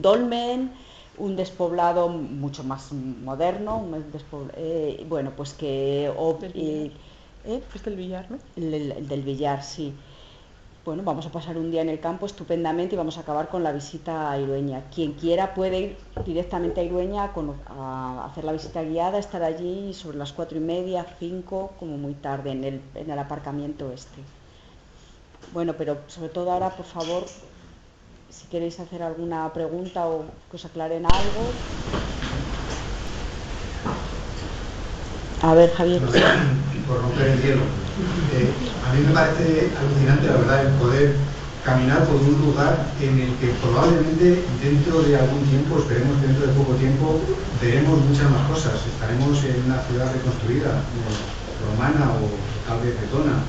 dolmen, un despoblado mucho más moderno, bueno, pues que... Es del Villar, ¿no? El del Villar, sí. Bueno, vamos a pasar un día en el campo estupendamente y vamos a acabar con la visita a Irueña. Quien quiera puede ir directamente a Irueña a hacer la visita guiada, estar allí sobre las 4:30, 5, como muy tarde, en el aparcamiento este. Bueno, pero sobre todo ahora, por favor, si queréis hacer alguna pregunta o que os aclaren algo. A ver, Javier. Por romper el hielo. A mí me parece alucinante, la verdad, el poder caminar por un lugar en el que probablemente dentro de algún tiempo, esperemos que dentro de poco tiempo, veremos muchas más cosas. Estaremos en una ciudad reconstruida, romana o tal vez bretona.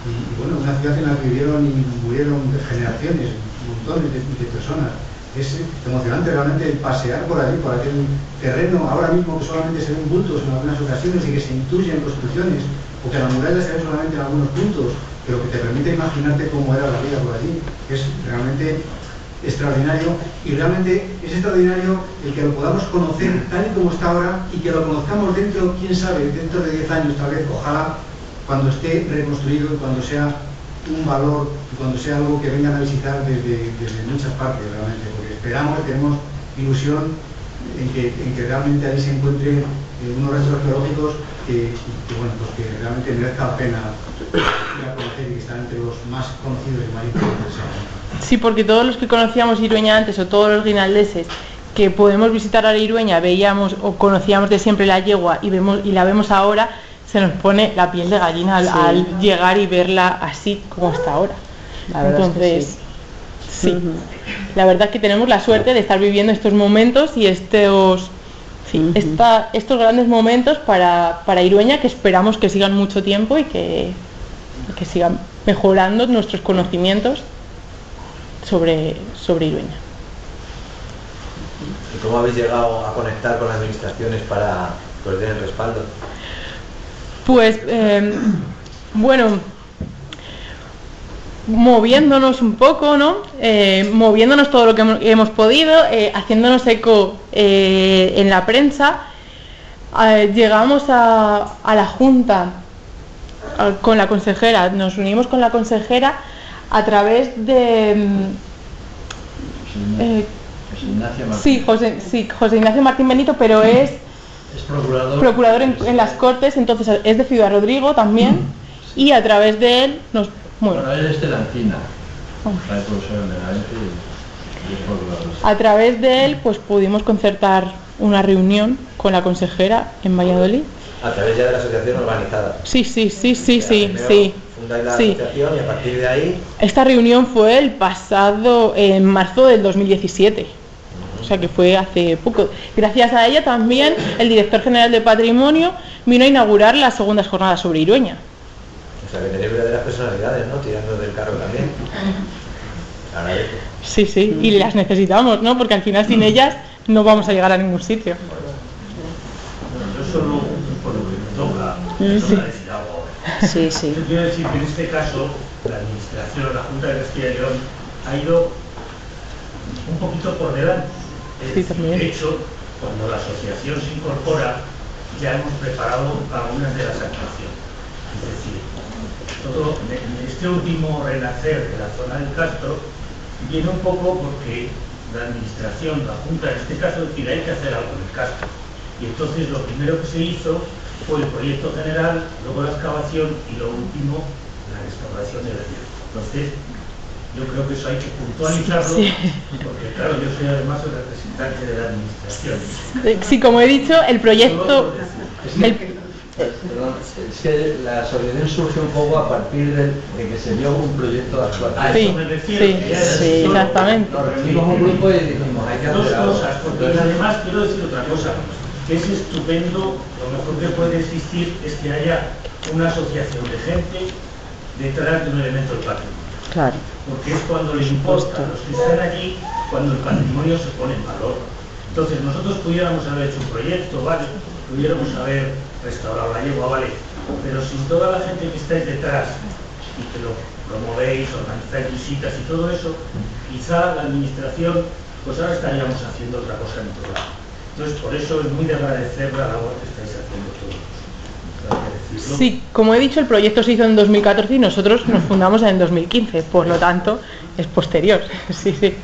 Y bueno, una ciudad en la que vivieron y murieron generaciones, montones de personas. Es emocionante realmente pasear por allí, por aquel terreno, ahora mismo que solamente se ven bultos en algunas ocasiones y que se intuyen construcciones, o que la muralla se ve solamente en algunos puntos, pero que te permite imaginarte cómo era la vida por allí. Es realmente extraordinario, y realmente es extraordinario el que lo podamos conocer tal y como está ahora y que lo conozcamos dentro, quién sabe, dentro de 10 años tal vez, ojalá, cuando esté reconstruido y cuando sea un valor y cuando sea algo que vengan a visitar desde muchas partes realmente, porque esperamos, tenemos ilusión en que realmente ahí se encuentren unos restos arqueológicos que bueno, pues que realmente merezca la pena ir a conocer y que están entre los más conocidos y más importantes. Sí, porque todos los que conocíamos Irueña antes o todos los guinaldeses que podemos visitar a Irueña, veíamos o conocíamos de siempre la yegua y la vemos ahora, se nos pone la piel de gallina al llegar y verla así como está ahora. Entonces, sí. La verdad es que tenemos la suerte de estar viviendo estos momentos y estos grandes momentos para Irueña, que esperamos que sigan mucho tiempo y que sigan mejorando nuestros conocimientos sobre Irueña. ¿Y cómo habéis llegado a conectar con las administraciones para que os den el respaldo? Pues, bueno, moviéndonos un poco, ¿no? Moviéndonos todo lo que hemos podido, haciéndonos eco en la prensa. Llegamos a la Junta con la consejera, nos unimos con la consejera a través de José Ignacio Martín. Sí, José Ignacio Martín Benito, pero es procurador en las Cortes, entonces es de Ciudad Rodrigo también, y a través de él Bueno, él es de la Encina, es profesor en Benavente y es procurador. A través de él pues pudimos concertar una reunión con la consejera en Valladolid. A través ya de la asociación organizada. Sí. Fundáis la asociación y a partir de ahí... Esta reunión fue el pasado, en marzo del 2017. O sea que fue hace poco. Gracias a ella también el director general de Patrimonio vino a inaugurar las segundas jornadas sobre Irueña. O sea que tenéis verdaderas personalidades, ¿no? Tirando del carro también. Agradezco. Sí, y las necesitamos, ¿no? Porque al final sin ellas no vamos a llegar a ningún sitio. Bueno, yo solo, por lo que me toca, decir algo ahora. Sí. Yo quiero decir que en este caso la administración, la Junta de Castilla y León, ha ido un poquito por delante. De hecho, cuando la asociación se incorpora, ya hemos preparado algunas de las actuaciones. Es decir, todo en este último renacer de la zona del Castro viene un poco porque la administración, la Junta en este caso, decide hay que hacer algo en el Castro. Y entonces lo primero que se hizo fue el proyecto general, luego la excavación y lo último, la restauración del río. Entonces, yo creo que eso hay que puntualizarlo, porque claro, yo soy además el representante de la administración. Sí, como he dicho, el proyecto... Perdón, es que la asociación surge un poco a partir de que se vio un proyecto de actuación. A eso me refiero. Sí, exactamente. Nos reunimos un grupo y dijimos, hay que hacer Dos algo. cosas, porque además quiero decir otra cosa, que es estupendo, lo mejor que puede existir es que haya una asociación de gente detrás de un elemento del patrimonio. Claro. Porque es cuando les importa a los que están allí, cuando el patrimonio se pone en valor. Entonces nosotros pudiéramos haber hecho un proyecto, ¿vale? Pudiéramos haber restaurado la yegua, ¿vale? Pero sin toda la gente que estáis detrás y que lo promovéis, organizáis visitas y todo eso, quizá la administración, pues ahora estaríamos haciendo otra cosa en otro lado. Entonces por eso es muy de agradecer la labor que estáis haciendo todos. Sí, como he dicho, el proyecto se hizo en 2014 y nosotros nos fundamos en 2015, por lo tanto, es posterior. Sí. ¿Qué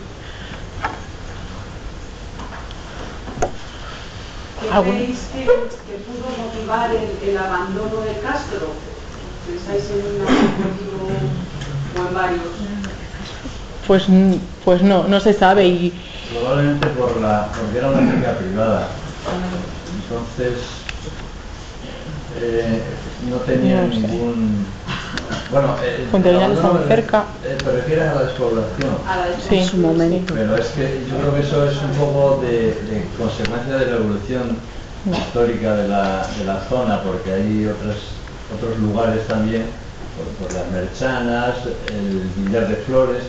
creéis que pudo motivar el abandono del Castro? ¿Pensáis en un motivo o en varios? Pues no se sabe y... Probablemente porque era una finca privada. Entonces... no tenía ningún... Bueno, Fuentevenal está cerca. Te refieres a la despoblación. Sí, en su momento. Pero es que yo creo que eso es un poco de consecuencia de la evolución histórica de la zona, porque hay otros lugares también, por las Merchanas, el Villar de Flores,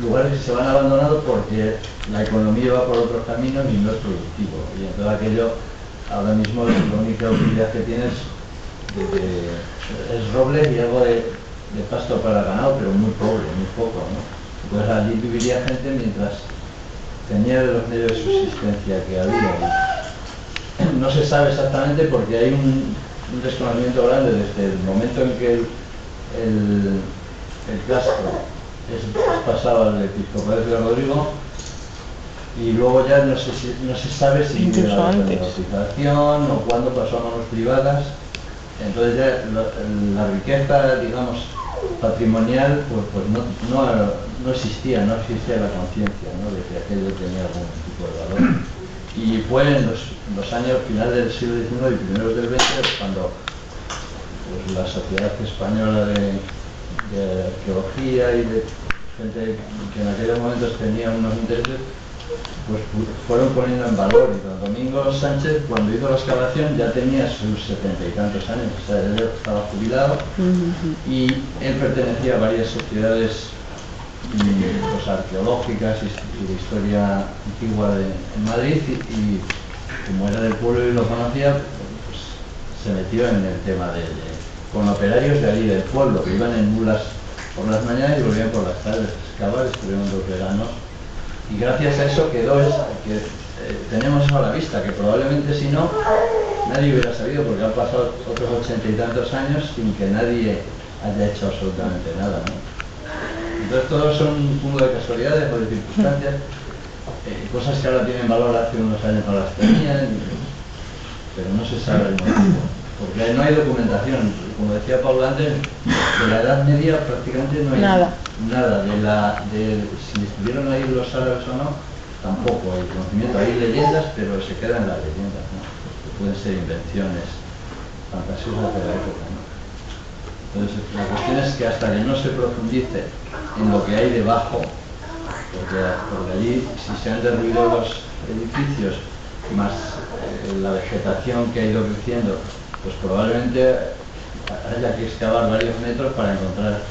lugares que se van abandonando porque la economía va por otros caminos y no es productivo. Y en todo aquello, ahora mismo la única utilidad que tienes es roble y algo de pasto para ganado, pero muy pobre, muy poco, ¿no? Pues allí viviría gente mientras tenía los medios de subsistencia que había. No se sabe exactamente porque hay un desconocimiento grande desde el momento en que el Castro es pasado al episcopado de Ciudad Rodrigo, y luego ya no se sabe si incluso la antes, privatización o cuándo pasó a manos privadas. Entonces ya la riqueza, digamos, patrimonial, pues no existía la conciencia, ¿no?, de que aquello tenía algún tipo de valor. Y fue en los años finales del siglo XIX y primeros del XX cuando pues, la Sociedad Española de Arqueología y de gente que en aquellos momentos tenía unos intereses, pues fueron poniendo en valor. Y don Domingo Sánchez, cuando hizo la excavación, ya tenía sus 70 y tantos años, o sea, él estaba jubilado, y él pertenecía a varias sociedades pues, arqueológicas y de historia antigua en Madrid, y como era del pueblo y lo conocía, pues se metió en el tema con operarios de allí del pueblo, que iban en mulas por las mañanas y volvían por las tardes a excavar, estuvieron 2 veranos. Y gracias a eso quedó que tenemos a la vista, que probablemente si no, nadie hubiera sabido, porque han pasado otros 80 y tantos años sin que nadie haya hecho absolutamente nada, ¿no? Entonces todos son un cúmulo de casualidades o de circunstancias cosas que ahora tienen valor hace unos años no las tenían, pero no se sabe el motivo, porque no hay documentación. Como decía Paula antes, de la Edad Media prácticamente no hay nada. De si estuvieron ahí los árabes o no, tampoco hay conocimiento. Hay leyendas, pero se quedan las leyendas, ¿no? Que pueden ser invenciones fantasiosas de la época, ¿no? Entonces, la cuestión es que hasta que no se profundice en lo que hay debajo, porque allí, si se han derruido los edificios, más la vegetación que ha ido creciendo, pues probablemente haya que excavar varios metros para encontrar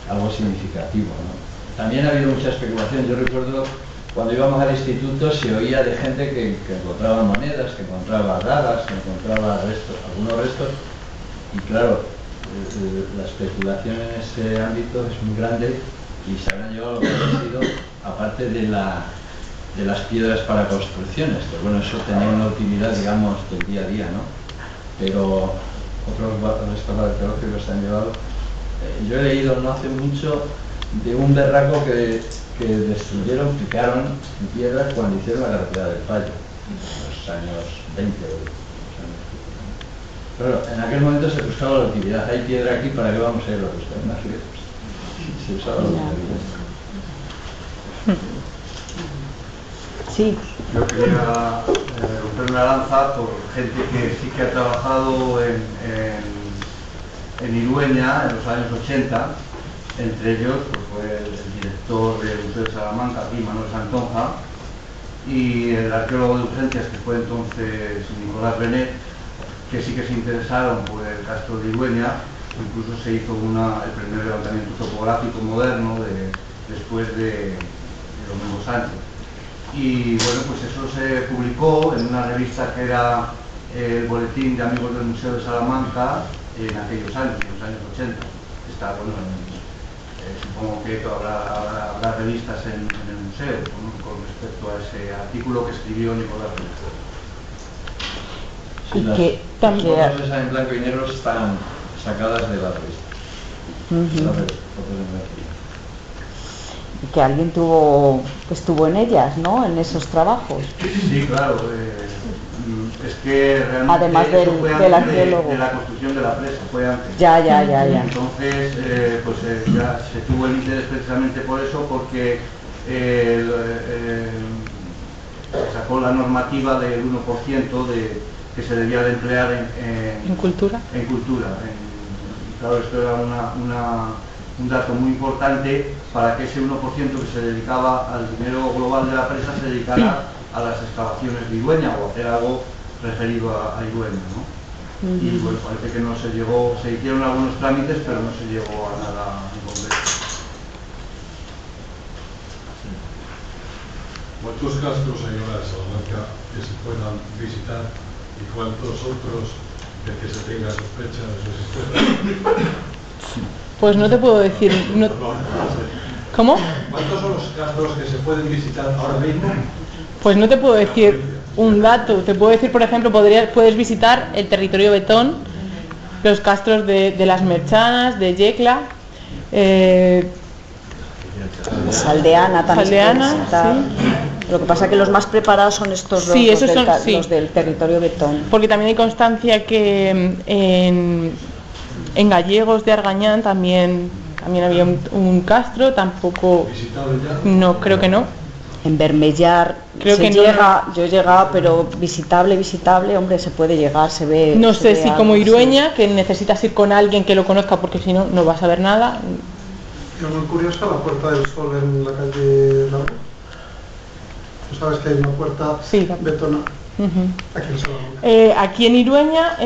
algo significativo, ¿no? También ha habido mucha especulación. Yo recuerdo cuando íbamos al instituto se oía de gente que encontraba monedas, que encontraba dagas, que encontraba algunos restos, y claro, la especulación en ese ámbito es muy grande y se habrán llevado lo que ha sido, aparte de las piedras para construcciones, que bueno, eso tenía una utilidad, digamos, del día a día, ¿no? Pero otros restos arqueológicos se han llevado. Yo he leído no hace mucho de un berraco que picaron en piedras cuando hicieron la carretera del Fallo, en los años 20 o los años 30. Pero en aquel momento se buscaba la utilidad. Hay piedra aquí, ¿para qué vamos a ir a buscar más lejos? Se usaba la utilidad. Sí. Yo quería romper una lanza por gente que sí que ha trabajado en Irueña en los años 80. Entre ellos pues, fue el director del Museo de Salamanca, aquí, Manuel Santonja, y el arqueólogo de urgencias, que fue entonces Nicolás Benet, que sí que se interesaron por el Castro de Irueña. Incluso se hizo el primer levantamiento topográfico moderno después de Domingo Sánchez. Y bueno, pues eso se publicó en una revista que era el Boletín de Amigos del Museo de Salamanca en aquellos años, en los años 80. Está, bueno, supongo que habrá revistas en el museo, ¿no? Con respecto a ese artículo que escribió Nicolás Benet. Sí, las fotos esas en blanco y negro están sacadas de la revista. Y que alguien estuvo en ellas, ¿no? En esos trabajos. Sí, claro. Es que realmente además del arqueólogo de la construcción de la presa, fue antes. Ya. Entonces, ya se tuvo el interés precisamente por eso, porque sacó la normativa del 1% que se debía de emplear en cultura. Y claro, esto era un dato muy importante para que ese 1% que se dedicaba al dinero global de la presa se dedicara a las excavaciones de Irueña o hacer algo referido a Irueña, ¿no? Y bueno, parece que no se llegó, se hicieron algunos trámites, pero no se llegó a nada en concreto. ¿Cuántos castros hay ahora en Salamanca que se puedan visitar y cuántos otros de que se tenga sospecha de su existencia? Pues no te puedo decir. No... ¿Cómo? ¿Cuántos son los castros que se pueden visitar ahora mismo? Pues no te puedo decir un dato. Te puedo decir, por ejemplo, puedes visitar el territorio Betón, los castros de las Merchanas, de Yecla, Saldeana también. Saldeana, sí. Lo que pasa es que los más preparados son estos dos, los del territorio Betón. Porque también hay constancia que en Gallegos de Argañán también había un castro, tampoco... No, creo que no. En Bermellar yo he llegado, pero visitable, hombre, se puede llegar, se ve... No sé si como Irueña, sí, que necesitas ir con alguien que lo conozca, porque si no, no vas a ver nada. Es muy curiosa la Puerta del Sol en la calle Largo. Tú sabes que hay una puerta betonada. Aquí en Salamanca. Aquí en Irueña,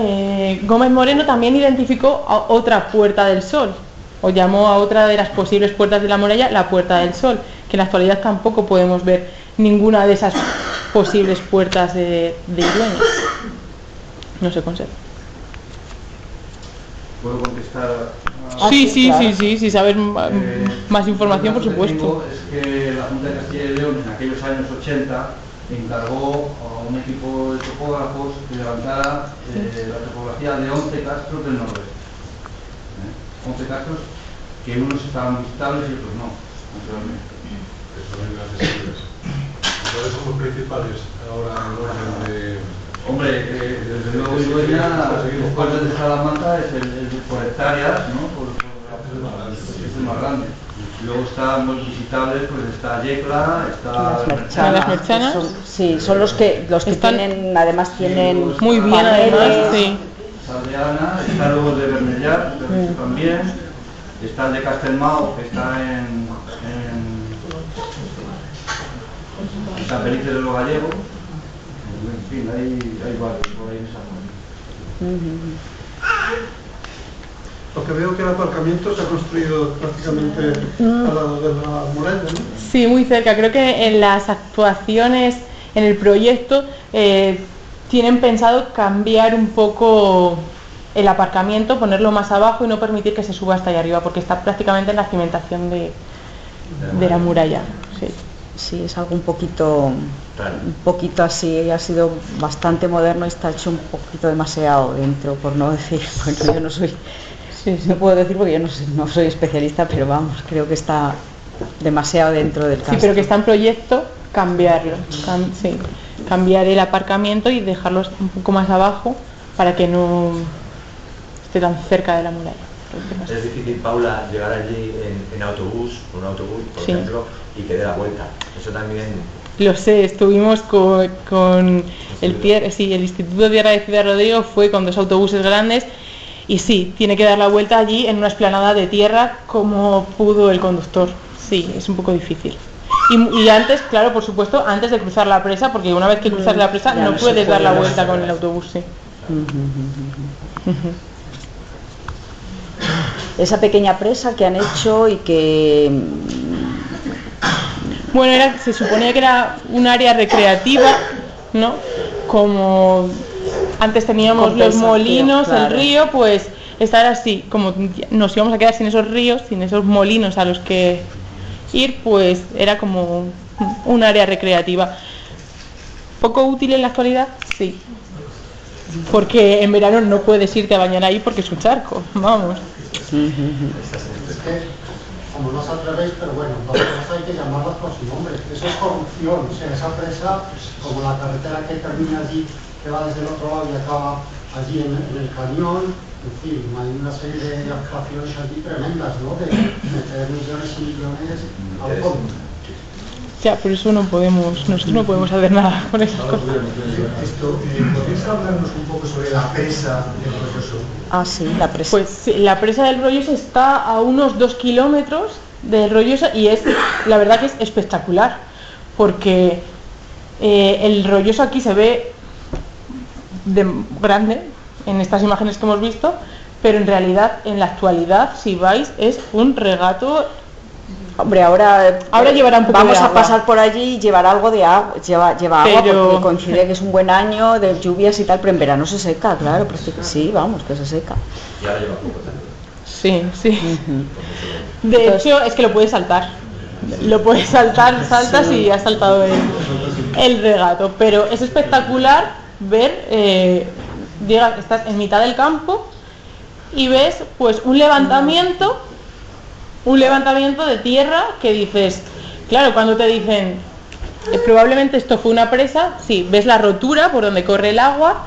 Gómez Moreno también identificó a otra Puerta del Sol, o llamó a otra de las posibles puertas de la muralla la Puerta del Sol, que en la actualidad tampoco podemos ver ninguna de esas posibles puertas de Irueña. No se conserva. ¿Puedo contestar? Sí, sabes más información, por supuesto. Es que la Junta de Castilla y León en aquellos años 80 encargó a un equipo de topógrafos que levantara la topografía de 11 castros del noroeste. 11 castros que unos estaban visitables y otros no, naturalmente. Que son inaccesibles. ¿Cuáles son los principales ahora en orden de...? Hombre, desde luego Irueña, después de Salamanca, es el por hectáreas, ¿no? Es el más grande. Luego están muy visitables, pues está Yecla, está las Merchanas. Son los que tienen, además tienen muy bien, además, sí. Está de Ana, está luego de Bernellar, también. Está el de Castelmao, que está en San Felice de los Gallegos. En fin, hay varios por ahí en esa zona. Lo que veo que el aparcamiento se ha construido prácticamente al lado de la muralla, ¿no? Sí, muy cerca. Creo que en las actuaciones, en el proyecto, tienen pensado cambiar un poco el aparcamiento, ponerlo más abajo y no permitir que se suba hasta allá arriba, porque está prácticamente en la cimentación de la muralla. Sí. Sí, es algo un poquito así, ha sido bastante moderno y está hecho un poquito demasiado dentro, por no decir, bueno, yo no soy, no puedo decir porque yo no soy especialista, pero vamos, creo que está demasiado dentro del castro. Sí, pero que está en proyecto cambiarlo, cambiar el aparcamiento y dejarlos un poco más abajo para que no esté tan cerca de la muralla. Es difícil, Paula, llegar allí en autobús, por ejemplo, y que dé la vuelta. Eso también... Lo sé, estuvimos con el Instituto de Tierra de Ciudad Rodrigo, fue con 2 autobuses grandes y sí, tiene que dar la vuelta allí en una explanada de tierra como pudo el conductor. Sí, es un poco difícil. Y antes, claro, por supuesto, antes de cruzar la presa, porque una vez que cruzas la presa no puedes dar la vuelta con el autobús, sí. Esa pequeña presa que han hecho y que... Bueno, se suponía que era un área recreativa, ¿no? Como antes teníamos los molinos, claro. El río, pues estar así, como nos íbamos a quedar sin esos ríos, sin esos molinos a los que ir, pues era como un área recreativa. ¿Poco útil en la actualidad? Sí. Porque en verano no puedes irte a bañar ahí porque es un charco, vamos. Es que, como no os atrevéis, pero bueno, las cosas hay que llamarlas por su nombre. Eso es corrupción. O sea, esa presa, como la carretera que termina allí, que va desde el otro lado y acaba allí en el cañón, en fin, hay una serie de actuaciones allí tremendas, ¿no? De meter millones y millones al fondo. Ya, pero eso nosotros no podemos hacer nada con esas cosas. ¿Podrías hablarnos un poco sobre la presa del Rolloso? Ah, sí, la presa. Pues sí, la presa del Rolloso está a unos 2 kilómetros del Rolloso y la verdad que es espectacular, porque el Rolloso aquí se ve grande en estas imágenes que hemos visto, pero en realidad, en la actualidad, si vais, es un regato. Hombre, ahora llevará un poco vamos de agua. A pasar por allí y llevar algo de agua, lleva agua porque coincide que es un buen año de lluvias y tal, pero en verano se seca, claro, pero sí, vamos, que se seca. Y ahora lleva poco también. Sí. De hecho, es que lo puedes saltar. Lo puedes saltar, saltas y has saltado el regato. Pero es espectacular ver, estás en mitad del campo y ves pues un levantamiento de tierra que dices, claro, cuando te dicen probablemente esto fue una presa, sí, ves la rotura por donde corre el agua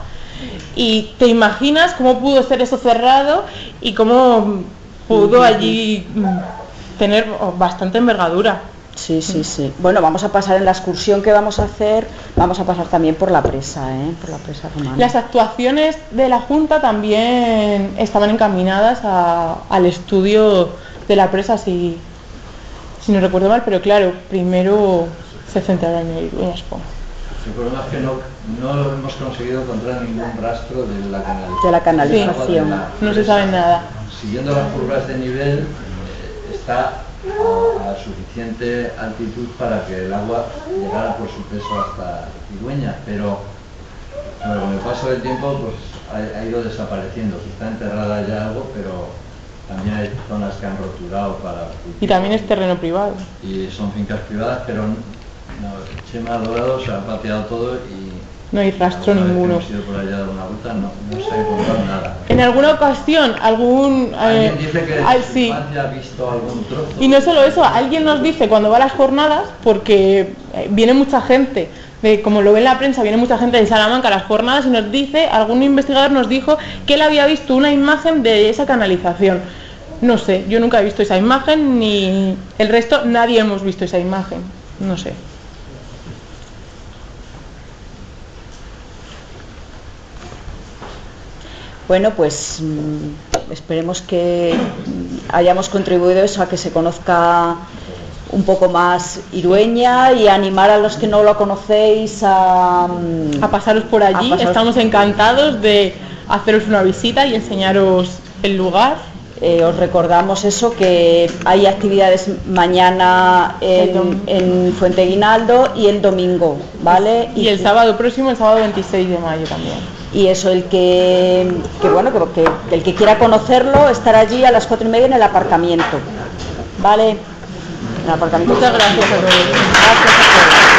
y te imaginas cómo pudo ser eso cerrado y cómo pudo allí tener bastante envergadura. Sí. Bueno, vamos a pasar en la excursión que vamos a hacer, vamos a pasar también por la presa, por la presa romana. Las actuaciones de la Junta también estaban encaminadas al estudio de la presa, si no recuerdo mal, pero claro, primero se centrará en el supongo. El problema es que no hemos conseguido encontrar ningún rastro de la canalización. No se sabe nada. Siguiendo las curvas de nivel, está a suficiente altitud para que el agua llegara por su peso hasta Irueña, pero con el paso del tiempo pues ha ido desapareciendo. Está enterrada ya algo, pero también hay zonas que han roturado para... Y también es terreno privado. Y son fincas privadas, pero Chema Dorado se ha pateado todo y no hay rastro ninguno. Hemos ido por allá a dar una vuelta, no se ha encontrado nada. En alguna ocasión, Alguien dice que sí. ha visto algún trozo. Y no solo eso, alguien nos dice cuando va a las jornadas, porque viene mucha gente, como lo ve en la prensa, viene mucha gente de Salamanca a las jornadas y nos dice, algún investigador nos dijo que él había visto una imagen de esa canalización. No sé, yo nunca he visto esa imagen, ni el resto, nadie hemos visto esa imagen, no sé. Bueno, pues esperemos que hayamos contribuido eso a que se conozca un poco más Irueña y animar a los que no lo conocéis a pasaros por allí. Estamos encantados de haceros una visita y enseñaros el lugar. Os recordamos eso, que hay actividades mañana en Fuente Guinaldo y el domingo, ¿vale? Y el sábado próximo, el sábado 26 de mayo también. Y eso, el que quiera conocerlo, estar allí a las 4:30 en el aparcamiento, ¿vale? En el aparcamiento. Muchas gracias a todos. Gracias a todos.